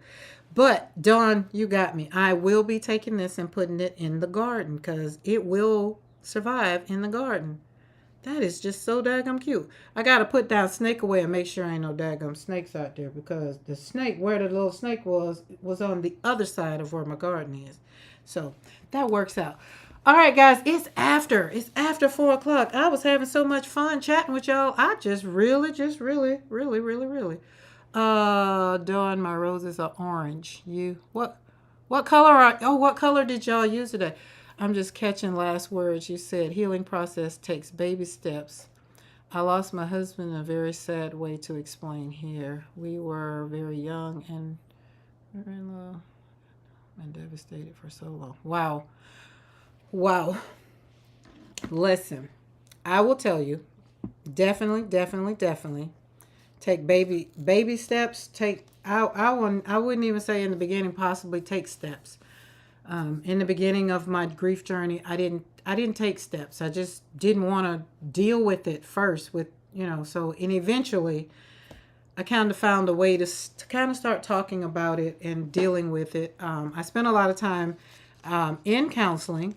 But, Dawn, you got me. I will be taking this and putting it in the garden because it will survive in the garden. That is just so daggum cute. I got to put down snake away and make sure ain't no daggum snakes out there because the snake, where the little snake was on the other side of where my garden is. So that works out. All right, guys, it's after 4 o'clock. I was having so much fun chatting with y'all. I just really, Dawn, my roses are orange. What color did y'all use today? I'm just catching last words. You said healing process takes baby steps. I lost my husband in a very sad way to explain here. We were very young and we were in love and devastated for so long. Wow. Listen, I will tell you, definitely take baby steps. I wouldn't even say in the beginning, possibly take steps. In the beginning of my grief journey, I didn't take steps. I just didn't want to deal with it first and eventually I kind of found a way to kind of start talking about it and dealing with it. I spent a lot of time in counseling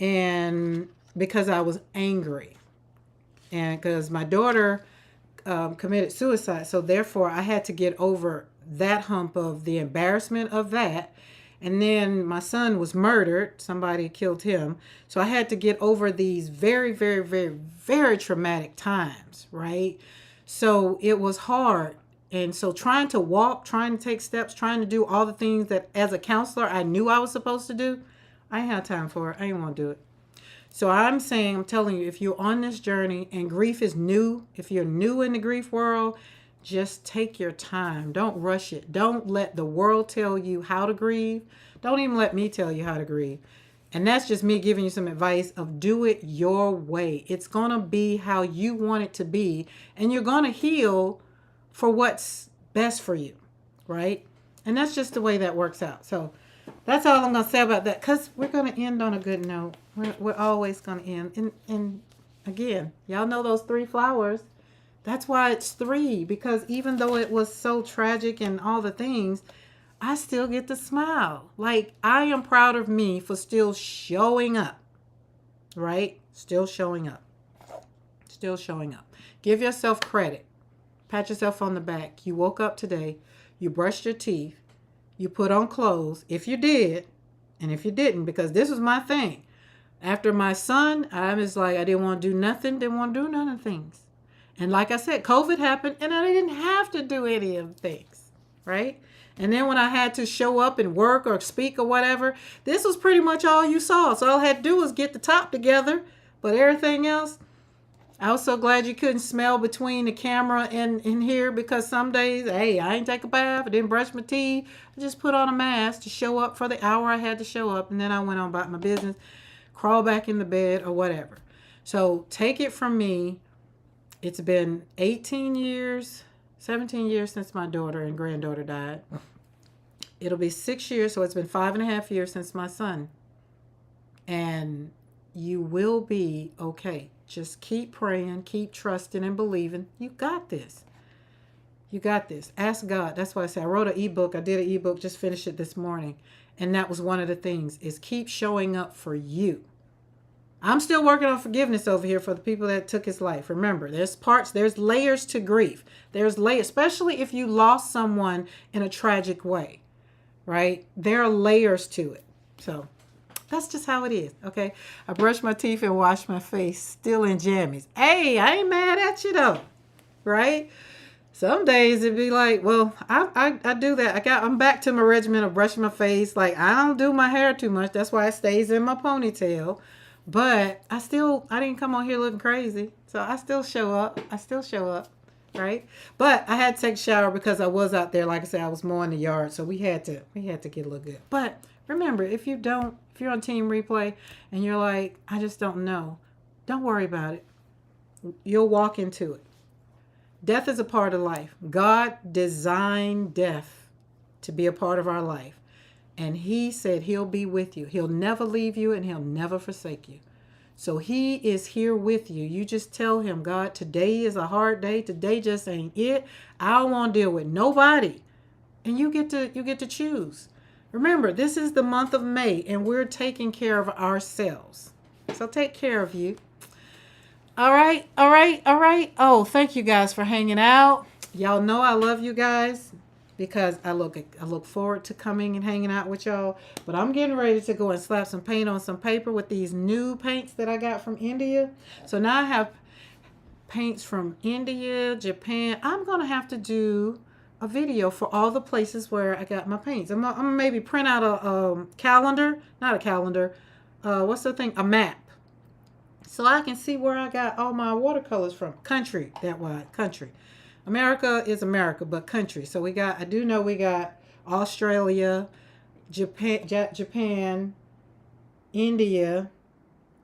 and because I was angry and because my daughter committed suicide. So therefore I had to get over that hump of the embarrassment of that. And then my son was murdered. Somebody killed him. So I had to get over these very, very, very, very traumatic times, right? So it was hard. And so trying to walk, trying to take steps, trying to do all the things that as a counselor I knew I was supposed to do, I ain't had time for it. I didn't want to do it. So I'm telling you, if you're on this journey and grief is new, if you're new in the grief world, just take your time. Don't rush it. Don't let the world tell you how to grieve. Don't even let me tell you how to grieve. And that's just me giving you some advice of do it your way. It's going to be how you want it to be. And you're going to heal for what's best for you, right? And that's just the way that works out. So that's all I'm going to say about that because we're going to end on a good note. We're always going to end. And again, y'all know those 3 flowers. That's why it's 3, because even though it was so tragic and all the things, I still get to smile. Like, I am proud of me for still showing up, right? Still showing up. Give yourself credit. Pat yourself on the back. You woke up today. You brushed your teeth. You put on clothes. If you did, and if you didn't, because this was my thing. After my son, I was like, I didn't want to do nothing. Didn't want to do none of the things. And like I said, COVID happened and I didn't have to do any of the things, right? And then when I had to show up and work or speak or whatever, this was pretty much all you saw. So all I had to do was get the top together. But everything else, I was so glad you couldn't smell between the camera and in here because some days, hey, I ain't take a bath. I didn't brush my teeth. I just put on a mask to show up for the hour I had to show up. And then I went on about my business, crawl back in the bed or whatever. So take it from me. It's been 17 years since my daughter and granddaughter died. It'll be 6 years, so it's been 5.5 years since my son. And you will be okay. Just keep praying, keep trusting and believing. You got this. You got this. Ask God. That's why I say I wrote an ebook. I did an ebook, just finished it this morning. And that was one of the things is keep showing up for you. I'm still working on forgiveness over here for the people that took his life. Remember, there's layers to grief. There's layers, especially if you lost someone in a tragic way, right? There are layers to it. So that's just how it is, okay? I brushed my teeth and washed my face, still in jammies. Hey, I ain't mad at you though, right? Some days it'd be like, well, I do that. I'm back to my regimen of brushing my face. Like I don't do my hair too much. That's why it stays in my ponytail. But I didn't come on here looking crazy. So I still show up. Right? But I had to take a shower because I was out there. Like I said, I was mowing the yard. So we had to get a little good. But remember, if you're on Team Replay and you're like, I just don't know, don't worry about it. You'll walk into it. Death is a part of life. God designed death to be a part of our life. And he said he'll be with you. He'll never leave you and he'll never forsake you. So he is here with you. You just tell him, God, today is a hard day. Today just ain't it. I don't want to deal with nobody. And you get to choose. Remember, this is the month of May and we're taking care of ourselves. So take care of you. All right. Oh, thank you guys for hanging out. Y'all know I love you guys because I look forward to coming and hanging out with y'all. But I'm getting ready to go and slap some paint on some paper with these new paints that I got from India. So now I have paints from India, Japan. I'm going to have to do a video for all the places where I got my paints. I'm gonna maybe print out a calendar, not a calendar. What's the thing? A map. So I can see where I got all my watercolors from. Country, country. America is America, but country. So I do know we got Australia, Japan, India,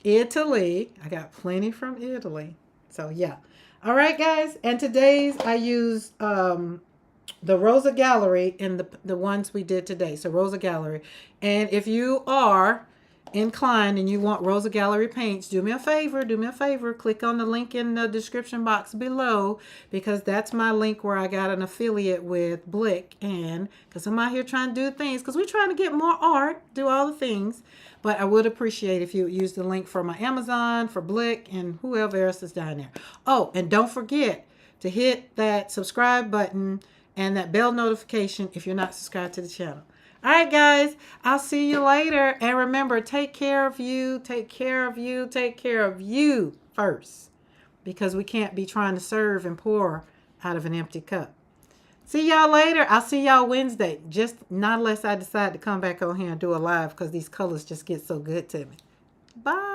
Italy. I got plenty from Italy. So yeah. All right, guys. And today's I used the Rosa Gallery in the ones we did today. So Rosa Gallery. And if you are inclined and you want Rosa Gallery paints, do me a favor, click on the link in the description box below, because that's my link where I got an affiliate with Blick. And because I'm out here trying to do things, because we're trying to get more art, do all the things. But I would appreciate if you use the link for my Amazon, for Blick, and whoever else is down there. Oh, and don't forget to hit that subscribe button and that bell notification if you're not subscribed to the channel. All right, guys, I'll see you later. And remember, take care of you first, because we can't be trying to serve and pour out of an empty cup. See y'all later. I'll see y'all Wednesday. Just not unless I decide to come back on here and do a live, because these colors just get so good to me. Bye.